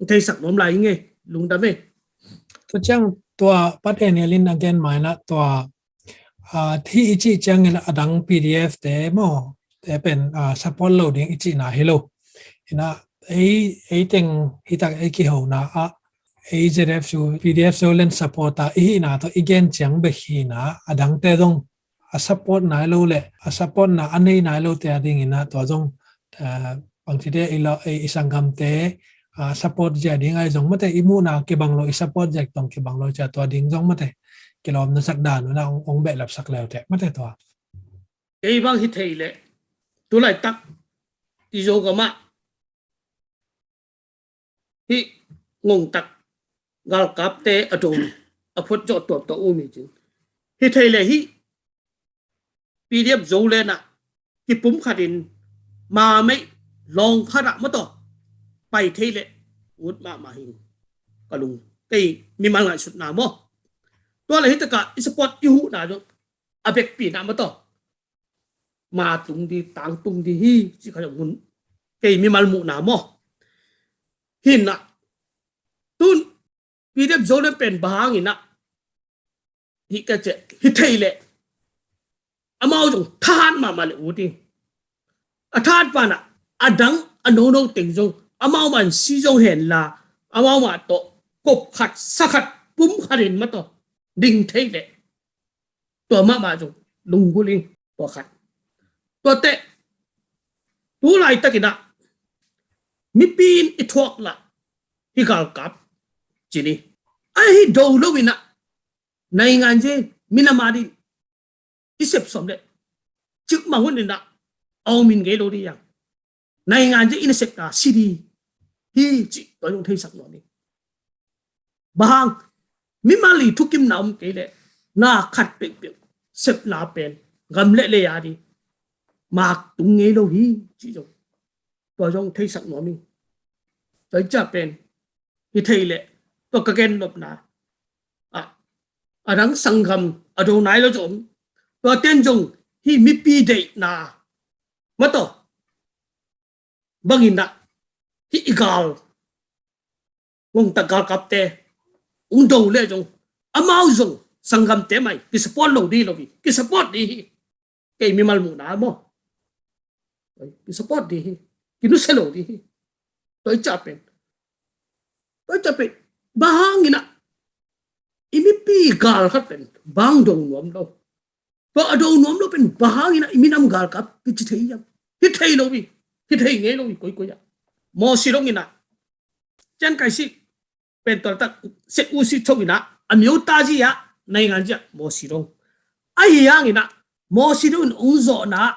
Speaker 2: เทสักน้ำลายยังไงลุงดำเอง
Speaker 1: ตัวจังตัวปัตเอเนลินอังเกนหมายนะตัวที่อีจีจังเงินอดัง PDF แต่หมอแต่เป็นsupport loading อีจีนะฮัลโหลนะไอเต็งฮิตักไอกี่หัวนะZF สู PDF สูเล่น support อีนะตัวอีเกนจังเบคีนะอดังแต่ตรงsupport นายโลเลยsupport นะอันนี้นายโลแต่ดิ่งนะตัวตรงบางทีเดไอสังกัมเตsupport จะดิ่งไอตรงมาแต่อีมูนะเก็บบางโลsupport จะตรงเก็บบางโลจะตัวดิ่งตรงมาแต่เกี่ยวกับนักสักดานนะองแบบหลับสักแล้วแต่มาแต่ตัว
Speaker 2: ไอ้บางฮิตเทเลยตัวไหนตักอีโจกมา hi ngong tak gal kap te adon a phot jo top to u mi chin hi thei le hi pdf zo le na ki pum khadin ma mai long khara ma to pai thei le ut ma hin kalung cái mi mal ngai sut na mo to le hi ta ka sport i hu na jo abek pi na ma to ma tung đi tang tung đi hi chỉ có mun cái mi mal mu na mo hin na tun pdf zo le pen bang ina hi ka che hi thei le amao jong than ma le u ti a than pa na adang ano ting jong amao man si jong hen la amao ma to cục khát sắc khát búng khát đến mất rồi đình thấy đấy tôi mà dùng lùng của linh tôi khát tôi tệ tú lại ta cái nào mi pin ít thuộc là hi gal cáp chỉ đi ai hi đầu lâu vậy nè này ngàn gì mi nằm đi ít xếp xong đấy trước mà muốn đến nào ông mình ghé đâu đi à này ngàn gì in xếp cả cd hi chỉ tôi dùng thấy sắc nó đi bang mi mali thukim naum ke le na khat pe pe sep na pen gam le le ya di mak tung nge lo hi chi jo to jong thei sak no mi tới cha pen hi thei le to ka gen lop na a dang sang gam a do nai lo jom to ten jong hi mi pi de na ma to bangin na hi igal ngong ta gal kap te ung đầu lên trong amao dùng sangam té mày cái support lâu đi lâu đi cái support đi cái mi mal mu na mo cái support đi cái nó sẽ lâu đi tới chập bang ina imi pi gal khát pen bang dong nuam đâu to ado nuam đâu pen bang ina imi nam gal kap cái chi thấy yam cái thấy lâu đi cái thấy nghe lâu đi coi ya mo si long ina chân cái si pen tor tak set usi thogina amyo ta ji ya nai ngan ja mo sirong ai yang ina mo sirong ung zo na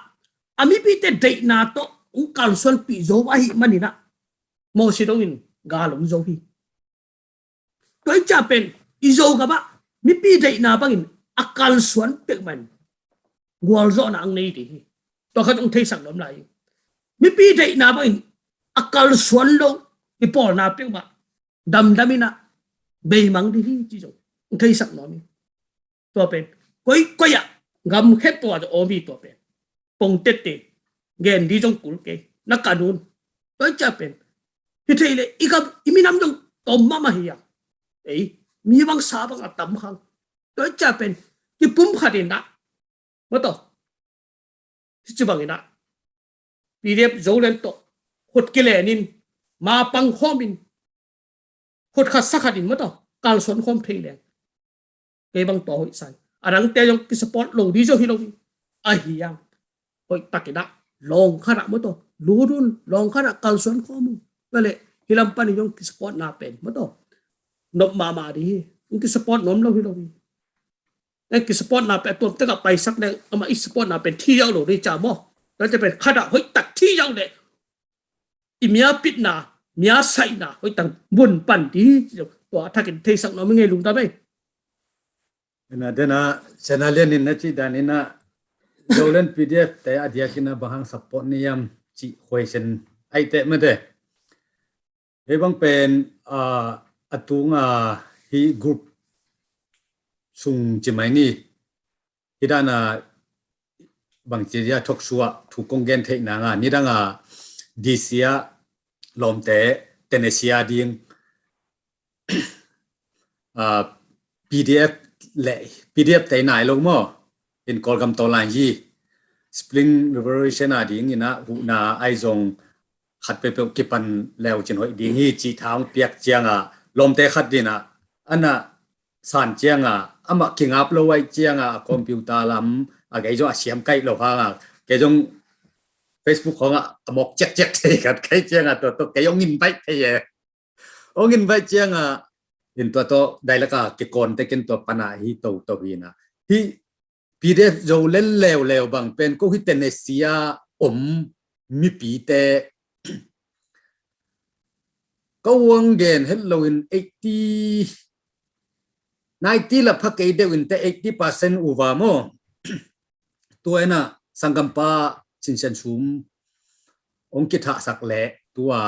Speaker 2: ami pi te dei na to ung kal son pi zo wa hi manina mo sirong in ga lung zo hi toi cha pen i zo ga ba mi pi dei na bangin akal son pe man gwal zo na ang nei di to khat ung thei sak lom lai mi pi dei na bangin akal son lo i por na pe ba đầm ina bề mắng đi chứ rồi thấy sắc nó mi to pen quay à ngầm hết to cho ôm to pen pong tết tết gen đi trong cul ke na kanun tới cha pen thì thấy lệ ikam imi nam trong tom mà hiya ấy mi bang sa bang atam khang tới cha pen cái pum khát đến na mất to chứ bằng ina pdf dấu lên to hốt cái lệ nín mà bang khomin hốt khát sắc khát đến mất to kal son khom thei le ke bang to hoi sai arang te jong ki support lo di jo hi lo a hi yang hoi takida long khana mo to lurun long khana kal son khom le hilam pani jong ki support na pen mo to nop ma di ki support nom lo hi lo cái ki support na pe tom te ka pai sak le ama i support na pen thi yao lo di cha mo loจะเป็นkhada hoi tak thi yao le imia pit na mía say na hoi tang bun pan di to thắc cái thấy sắc nó mới nghe lung ta bay
Speaker 3: na dena channel in na chi dan ina dolen pdf te adia kina bahang support niam chi question ai te ma de e bang pen atunga hi group sung chi mai ni hidana bang chi ya thok suwa thu kong gen the na nga ni danga disia lom te tenesia ding PDF tay nai lo mo in call gam to lan yi spring reversion a ding ina hu na ai zong khat pe pe ki pan lew chin hoi ding hi chi thang piak chiang a lom te khat dina ana san chiang a ama king up lo wai chiang a computer lam a gai jo a siam kai lo ha ke jong Facebook ของอ่ะมอกแจ๊กๆให้กันใครเจียงอ่ะตัวแกยงงินไปไอ้เย่o ngin vai chiang a in to dai la ka ke kon te ken to pana hi to hi na hi pdf zo lew bang pen ko hi tenesia mi pi te ก็วงเกนเฮลโลวิน90 la phak ei deuin te 80% uwa mo tuena sangampa chinchen chum ongki tha sak le tua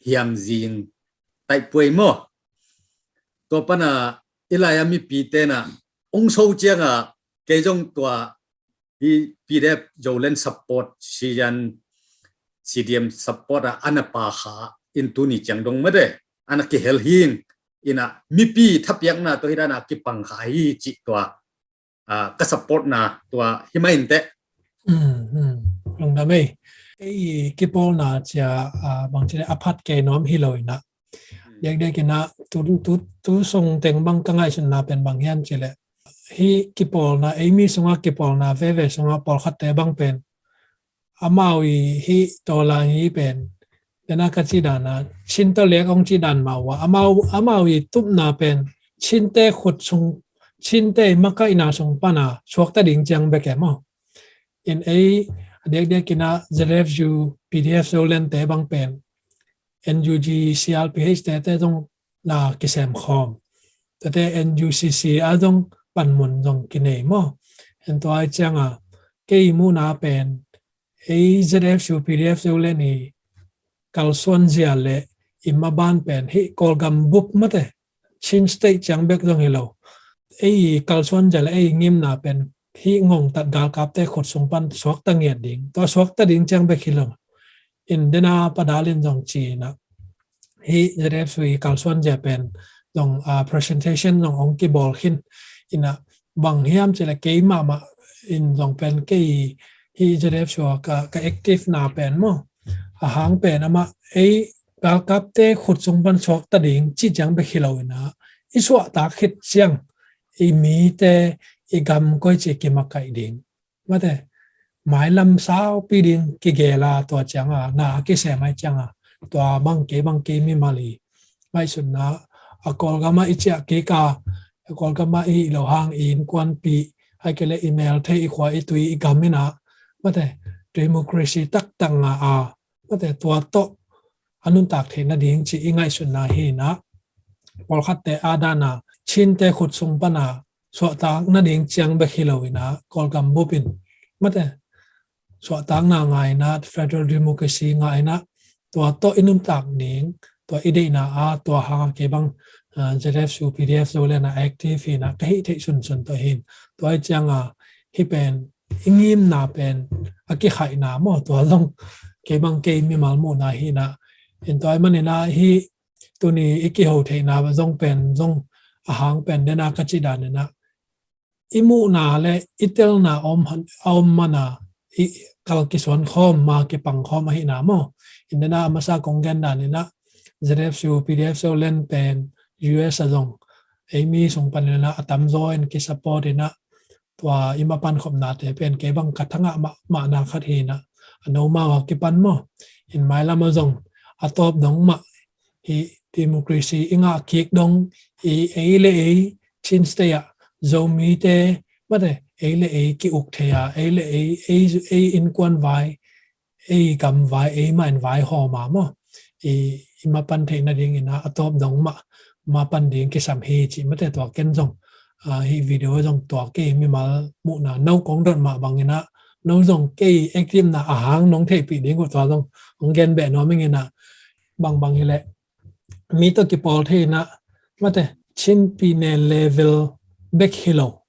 Speaker 3: hiam jing tai pui mo to pana ilayami pi te na ong so chianga ke jong tua hi pdf jolen support sian cdm support anapa kha into ni changdong made anaki hel hing ina mipi thapyak na to hidana ki pangkhai chi to ka support na to himain te
Speaker 1: lung da mai ei ki pol na cha bang che aphat ke nom hi loi na yak de ki na tu song teng bang ka ngai sun na pen bang hian che le hi ki pol na ei mi songa ki pol na ve songa pol khat te bang pen amawi hi to la hi pen dana ka chi dana chin to lek ong chi dan ma wa amawi tup na pen chin te khut sung chin te maka ina sung pana chok ta ding chang be ke mo in a dek kina zrevju pdf solen te bang pen nug clph te dong na kisem khom te nucc adong pan mun dong kine mo en to ai changa ke mu na pen a zrevju pdf solen ni kalson zia le imaban pen hi kolgam bup mate chin state chang bek dong hello ei kalson jal ei ngim na pen hi ngong tat gal kap te khot sung pan swak ta nge ding to swak ta ding chang bek hilo in dena padalin dong chi na hi zref sui kalson japan dong presentation dong ong ki bol hin ina bang hiam chela ke ma in dong pen ke hi zref so ka active na pen mo a hang pen ama ei gal kap te khot sung pan swak ta ding chi chang bek hilo ina iswa ta khit chiang i mi te igam koi che ki makai ding mate mai lam sao pi ding ki gela to changa na ki se mai changa to bang ke mi mali mai sun na akol gama icha ke ka akol gama i lo hang in kwan pi ai ke le email the i khwa i tui i gamina mate democracy tak tanga mate to anun tak the na ding chi ingai sun na hi na pol khat te adana chin te khut sung pana so tang na ding chiang ba khilowina kolgam bupin mate so tang na ngai na federal democracy ngai na to inum tak ning to ide na to ha ke bang zref su pdf so le na active na kai the sun to hin to ai chang hi pen ingim na pen aki khai na mo to long ke bang ke mi mal mo na hi na in to ai man na hi tu ni iki ho the na ba zong pen zong ahang pen dena ka chi dan na imu na le itel na om mana i kal ki son khom ma ke pang khom hi na mo indana masa konggen dan na zref su pdf so len pen us azong emi song pan na atam join ki support na twa ima pan khom na te pen ke bang kathanga ma na khat hi na ano ma wa ki pan mo in mai lam azong atop dong ma hi democracy inga kik dong e le chin ste ya zomi te mate ele ki uk the ya ele in kwan vai gam vai man vai ho ma mo ima pan the na ding ina atop dong ma pan ding ki sam he chi mate to ken jong hi video jong to ke mi mal mu na no kong dot ma bang ina no jong ke active na ahang nong the pi ding ko to jong ong gen be no ming ina bang hi le mi to ki pol the na mate chin pi ne level back hello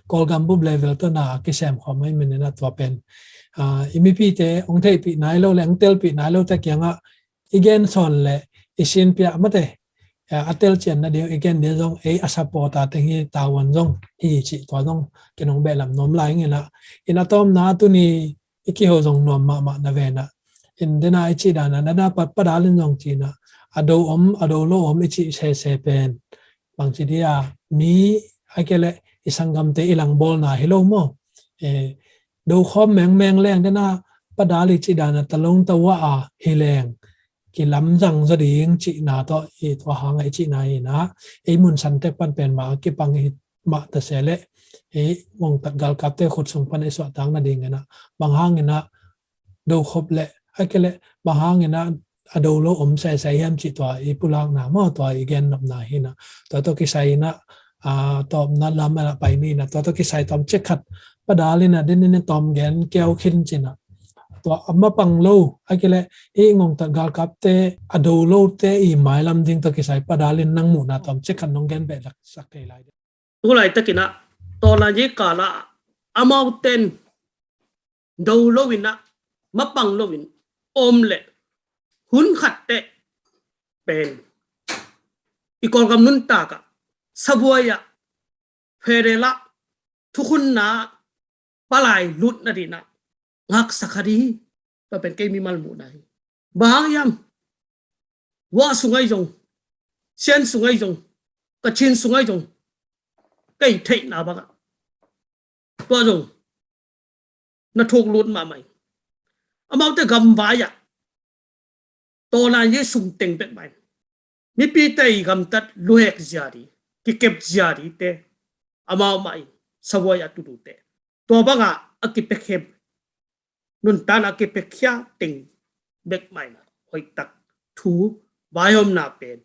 Speaker 1: kolgam bub level to na ki sam khom mai min na to pen imipi te ong thei pi nai lo le ong tel pi nai lo ta kyanga igen son le isin pia mate atel chen na de again de jong e asapota te hi tawon jong hi chi to jong kenong be lam nom lai nge na in atom na tu ni iki ho jong nom ma na ve na in dena chi da na pa dalin jong chi na ado lo ichi se pen bang chi dia mi akele isangam te ilang bol na hello mo do khom meng leng dena padali chi dana talong tawa hileng ki lam jang zo ding chi na to to hang ai chi nai na mun san te pan pen ma ki pang hi ma ta sele mong tak gal kap te khut sung pan e so tang na ding na bang hang na do khop le akele bang hang na อดูโลอมใส่ใส่ยามจิตัวอีปุลางนะมอตัวอีแกนนับนาหินะตัวกิใส่นะตอมนัดลำอะไรไปนี่นะตัวกิใส่ตอมเช็คขัดปะดาลินะเด่นนี่ตอมแกนแก้วขึ้นจินะตัวอัมมาปังโลไอ้กิเลงงตะกาลกับเตอดูโลเตอีหมายลำดิงตัวกิใส่ปะดาลินนั่งหมูนะตอมเช็คขัดน้องแกนแบบสักเท่าไร
Speaker 2: ทุกหลายตะกินะตอนนี้กาละอามาเต็นดูโลวินะมาปังโลวินอมเละหุนขัดเตะเป็นอีกองกำนุนตากะสบวยะเพเรละทุกคนนะปลายลุดนาดีนะงักสักดีก็เป็นเกมีมัลมูได้บางยามว่าสุงไงจงเชียนสุงไงจงกระชินสุงไงจงไก่เทนาบักตัวจงนัทกลุดมาใหม่เอามาแต่กำไว้อะตัวนั้นยิ่งสุ่มเต็งเป็นไปมีปีเตยกำตัดลุยกจารีกิเก็บจารีเตอามาไม่สวายตุดูเตตัวบังอ่ะอากิเปกเข็มนุนตานากิเปกเขียติงเบกไม่นะหอยตักทูบายอมนาเป็น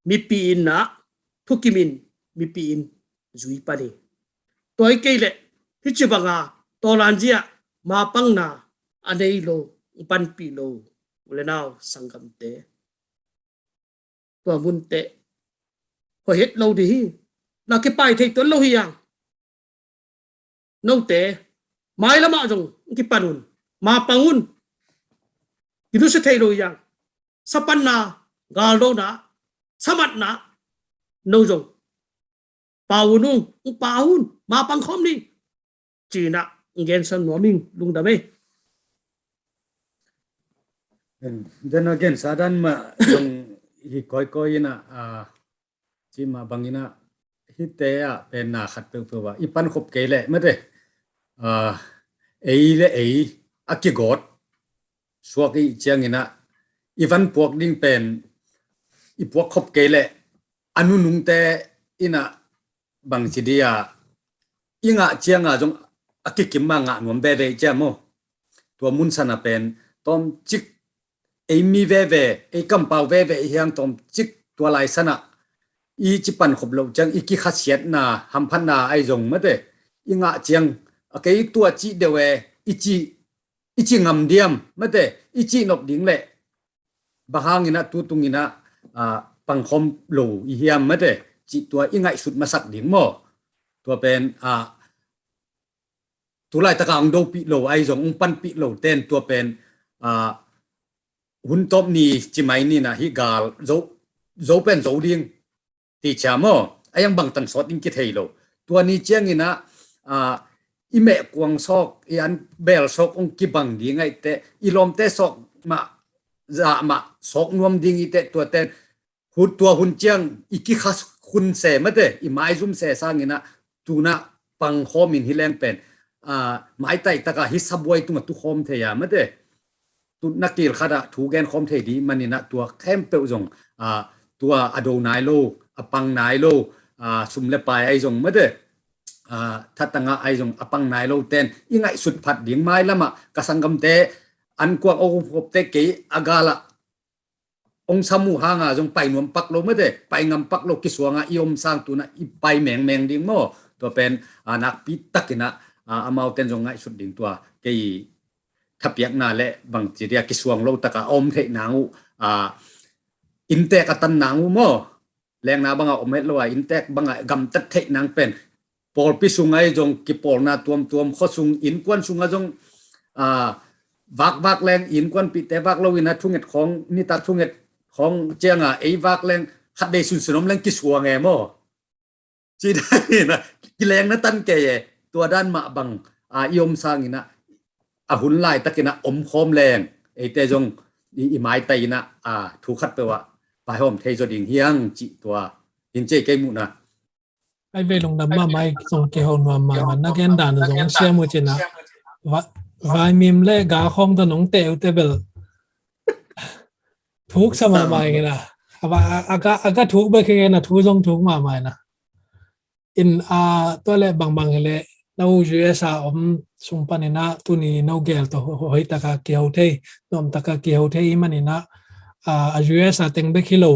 Speaker 2: มีปีนนะทุกิมินมีปีนจุยปานีตัวไอ้เกลที่จิบังอ่ะตัวลันจีอ่ะมาปังนาอันนี้โลปันปีโลเวลาสังกัมเตตัวมุนเตพอเฮ็ดเราดีนักเก็บไปเทตัวเราเฮียงน้องเตไม่ละมาจงกิปานุนมาปังุนกิดุสเทโรยังสปันนากาลโดนาสมัดนาโนจงปาวุนุงปาวุนมาปังคอมนี่จีน่ะเงินสันหนวมิงลุงดาเม
Speaker 3: then again sadan ma yung hi koi na chi ma bangina hi te a pen na khat pe wa ipan khop ke le ma de ei le ei akigot suak i chiangina ivan puak ding pen i puak khop ke le anu nung te ina bang chidia inga chianga jong akikim ma nga nom be be chamo tua mun sana pen tom chik ei mi ve ei kam pau ve hiang tom chik tua lai sana i chipan khop lo chang i ki khasiat na hamphan na ai jong ma de inga chiang akei tua chi de we ichi ngam diam ma de ichi nop ding le bahang ina tu tung ina pangkhom lo i hiam ma de chi tua ingai sut masak ding mo tua pen tu lai takang do pi lo ai jong pan pi lo ten tua pen hun top ni chimai ni na hi gal zo pen zo ding ti chamo ayang bang tan sot in ki theilo tua ni chiang ina ime kwang sok ian bel sok ong ki bang di ngai te ilom te sok ma za ma sok nuam ding ite tua ten hut tua hun chiang iki khas khun se ma de i mai zum se sang ina tuna pang khom in hileng pen mai tai taka hi sabwai tu tu khom the ya ma de tu nakil khada thu gen khom the di manina tua khem pe jong tua ado nai lo apang nai lo sumle pai ai jong ma de thatanga ai jong apang nai lo ten ingai sut phat ding mai lama kasangam te an kwa o hop te ke agala ong samu hanga jong pai nom pak lo ma de pai ngam pak lo ki suanga iom sang tu na i pai meng ding mo to pen anak pi takina amau ten jong ngai sut ding tua ke thapiak na le bang chiria ki suang lo taka om the nangu inte katan nangu mo leng na banga omet lo inte banga gam tat the nang pen pol pi sungai jong ki pol na tuam kho sung in kwan sunga jong vak leng in kwan pi te vak lo ina thunget khong ni ta thunget khong chenga ei vak leng khat de sun sunom leng ki suang e mo chi dai na ki leng na tan ke tua dan ma bang iom sang ina hun lai takina om khom leng ei te jong i mai tai na thu khat pe wa pai hom thei jo ding hiang chi tua in che ke mu na
Speaker 1: ai về lòng đầm mà mai xong cái hồn mà nó ghen đàn nó giống xe một chuyện nào vài mìm lệ gà không tao nóng tèo tê bel thuốc sao mà mày cái là và aga thuốc bây cái là thuốc giống thuốc mà mày nè in tôi lệ bằng cái lệ nấu dưa sa xung quanh nè tu ni nấu gel to hỏi ta cái kiểu thế nom ta cái kiểu thế mà nè US เต็งเบกิโล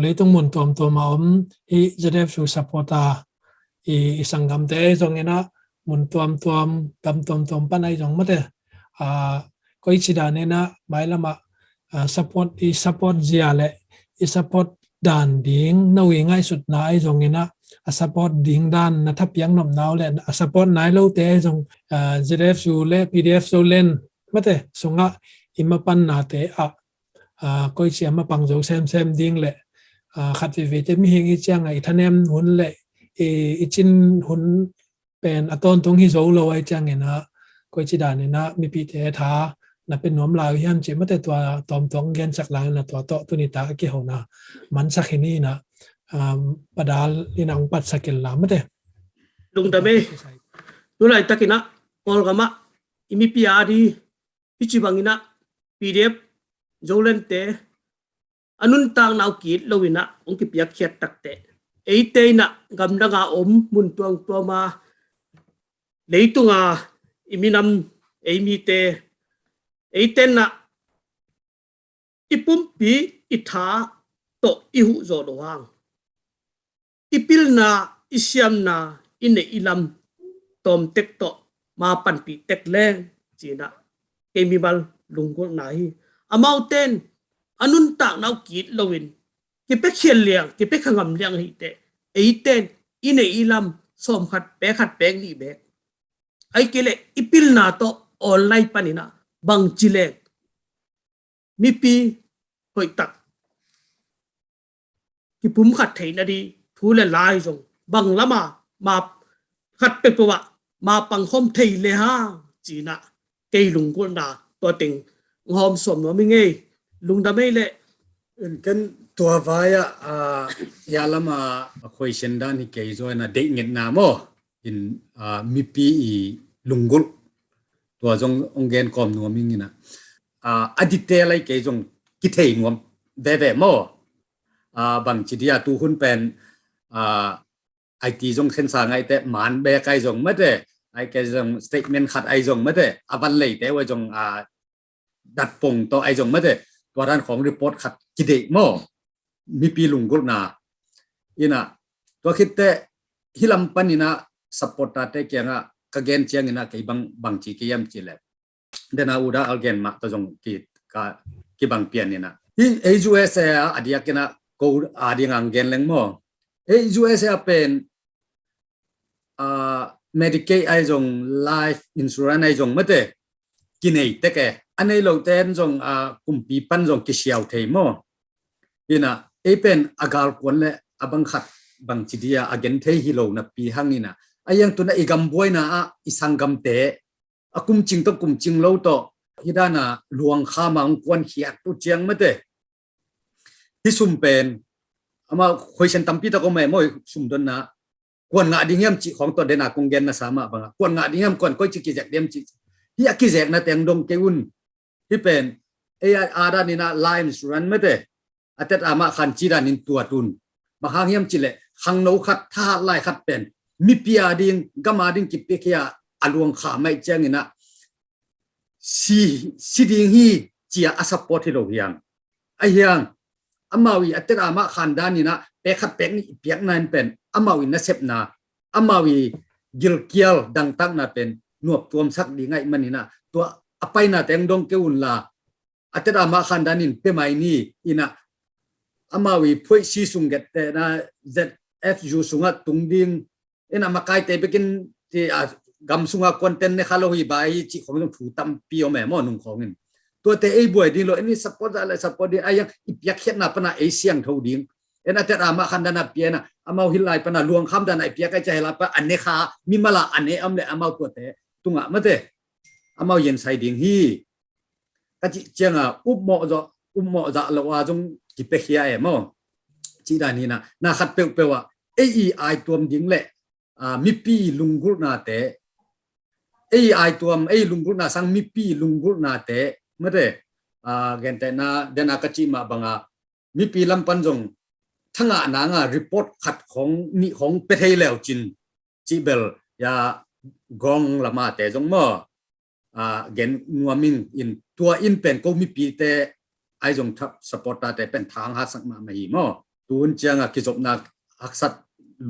Speaker 1: เลยต้องมุนตัวมาอีจะได้ฟูซัพพอร์ตอีสังคมเตะจงเงินะมุนตัวกำตัวปันไอจงมาเตก็อีชิดานี่นะไม่ละมาsupport เจียเลยsupport ด่านดิ้งน่าวิ่งง่ายสุดนะไอจงเงินะsupport ดิ้งด่านนะทับยังหนุ่มหนาวเลย support ไหนเราเตะจงจะได้ฟูเลย PDF โซเล่นมาเตสงะอิมาปันนาเตก็อีเชียมาปังโจเซมดิ้งเลยขัดวิเตมีเฮงอีเจียงไอท่านเอ็มหุ่นเลยอีจินหุ่นเป็นอัตอนตรงที่โจโลไอเจียงเงินะก็จิดานี่นะมีปีเตท้านับเป็นหนวมลาวยันเจมาแต่ตัวตอมตองเงินสักหลังนะตัวโตตัวนี้ตาเกี่ยวนะมันสักนี่นะปดาลนี่นางปัดสักเกลลาไม่ได้
Speaker 2: ลุงตาเมดูไรตะกินะออลกามะอิมิพิอาดีพิจิบังอินะ PDF โจเลนเตอันนุนตางนาวกีดลวินะองค์กิพิยาเขียดตักเตเอเตนะกำลังอามุนตัวมาเลยตุงอิมินำเอมีเตเอเตนะอิปุ่มปีอิทาโตอิหุโจโดวังอิปิลนาอิเซียมนาอินเนอิลัมตอมเต็กโตมาปันปีเต็กแรงจีนะเกมีบัลลุงกุลนายอามาเตนอันนุนตากนาวกีดลวินกิเป็กเขียนเลียงกิเป็กขงำเลียงฮิเตเอเตนอินเนอิลัมสมขัดแปกนี่เบกไอเกเลอิปิลนาโตออนไลน์ปานินะบังจิเลกมีปีหอยตักกิปุ่มขัดเทนดีทูเลลายจงบังละมาขัดเปปวะมาปังคมเทเลฮะจีนะเกยลุงกุลนาตัวติงงอมสมว่าไม่ไงลุงดาไม่เละ
Speaker 3: กันตัววายยาลามาคุยเช่นด้านนี้เกยจอยนะเด็กเงินนาโมอินมีปีลุงกุลตัวจงองเกนกอมนัวมิงนะอดีตเตลัยเกยจงกิเทงวมเวโมบางจิตยาตูหุ่นเป็นไอทีจงเส้นสางไอเตะมันเบกไอจงไม่ได้ไอแกจงสเตทเมนต์ขัดไอจงไม่ได้อวันเลยแต่ว่าจงดัดปงตัวไอจงไม่ได้ตัวด้านของรีพอร์ตขัดกิเดโมมีปีลุงกุลนาอินะตัวคิดเตะฮิลัมปันอินะสปอร์ตเตะเกียงกะเกนเจียงอินะกีบางจีกียมจีเล็บเดน่าอุดาอัลเกนมาตัวจงกีบางเปียนอินะที่เอจูเอสเออดียกินะกูอาดีงังเกนเลงโมเอจูเอสเอเป็นMedicaid ไอจง Life Insurance ไอจงไม่ได้กินไอเตะแกอันนี้เราเต้นจงกุมปีปันจงกิเชียวเทมอนี่นะเอเป็นอากาศคนเลยบังคับบางจิตยาอาเกนเทฮิโลนะปีหังนี่นะไอยังตัวนั้นอีกำบวยนะอีสังกำเตะกุมจริงต้องกุมจริงเราต่อที่ด้านน่ะหลวงข้ามังกวนเขียดตัวเจียงไม่ได้ที่ซุ่มเป็นมาคุยเช่นตั้มปีตะก็ไม่ไม่ซุ่มดนนะกวนงาดิ้งยมจีของตัวเดน่ากงเกนนะสามะบังกวนงาดิ้งยมกวนก็จิกิแจกเดียมจีที่อากิแจกนะแต่งดงเกอุนที่เป็นอาดานินะไลน์สุรันไม่ได้อาจจะอามาขันจีรานินตัวตุนบางครั้งยมจีเล่ขังโนขัดท่าไล่ขัดเป็นมีปีอาดิ้งกามาดิ้งกิเปเคียอลวงขาไม่เจงินะsi ding hi chia a support hi lo hiang a hiang amawi atera ma khandan ni na pe khat pek ni piak nan pen amawi na sep na amawi gil kial dang tak na pen nuap tuam sak di ngai mani na to apai na teng dong ke un la atera ma khandan in pe mai ni ina amawi phoi si sung get te na zf ju sunga tung ding ina makai te bekin ti gam sunga content ne khalo hi bai chi khom dong thu tam pi o me mo nung khong in to te ei boy din lo ani support ala support di ayang ipyak khet na pana ei siang tho ding ena te ama khandana piana amau hilai pana luang kham dan ai pyak ka cha hela pa anne kha mimala ane amle amau to te tunga mate amau yen sai ding hi ka chi chenga ummo za lo wa jong ki pe khia e mo chi da ni na khat pe wa ei ai tuam ding le mi pi lungul na te ai tuam lungul na sang mi pi lungul na te mate gente na dena kachi ma banga mi pi lam pan jong thanga na nga report khatของniของpe thei lew chin chi bel ya gong lama te jong mo gen nuaming in tua in pen ko mi pi te ไอ้จงทับสปอร์ตแต่เป็นทางหาสักมาไม่หม้อตูนเจียงกิจบนักอักษร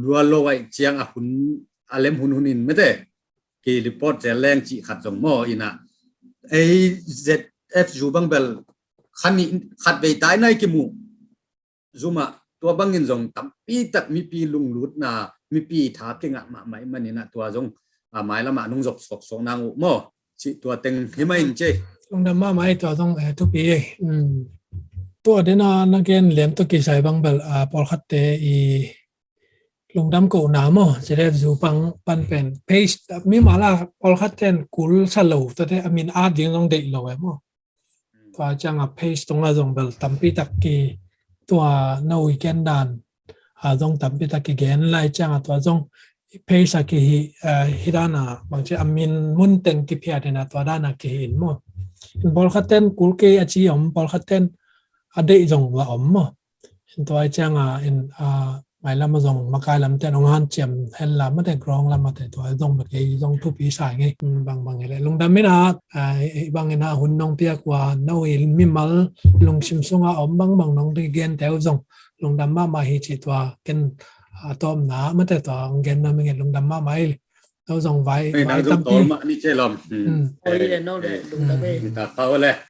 Speaker 3: รัวโลไว้เจียงหุ่นอาเลมหุ่นนินไม่ได้กีรีพอร์ตจะแรงจีขัดจงหม้ออินะไอZF จูบังเบลขันนี้ขัดไปตายในกิมูซูมาตัวบังเงินจงตั้มปีตักมีปีลุงลุดนามีปีถาเก่งมาไม่มันนี่นะตัวจงหมายละมานุ่งจบสกสงนางอุโมสิตัวเต็งที่ไม่เจ
Speaker 1: ลงดำมาไม่ตัวต้องทุกปีตัวเดน่านักเรียนเลี้ยงตัวกี่สายบางเบลพอลคัตเตอีลงดำกูน้ำอ่ะจะได้ดูปังปันเป็นเพจมีมาละพอลคัตเตนกูลสโลตัวเดอามินอาร์ดยังต้องเด็กเราเองมั้งตัวจังอ่ะเพจตรงนั้นตรงเบลตั้มปีตักกี่ตัวโนวีแกนดันตรงตั้มปีตักกี่เกนไล่จังอ่ะตัวตรงเพจสักกี่ฮิดานะบางทีอามินมุนเต็งกี่เพียดนะตัวด้านนักกี่หินมั้งพอลคัตเตนกูลเกอจีอมพอลคัตเตนada izong la om mo into ai changa in mai lam zong makai lam te nong han chem hen lam ma te grong lam ma te to zong ba ke zong thu pi sai ngai bang bang le lung dam na bang na hun nong pia kwa no il mi mal lung sim sunga om bang bang nong de gen te zong lung dam ma ma hi chi to ken tom na ma te to gen na mi lung dam ma mai to zong vai
Speaker 3: Nang
Speaker 1: tam
Speaker 3: tol ma ni che lom.
Speaker 2: Ôi nó để đúng là về
Speaker 3: Ta tao le.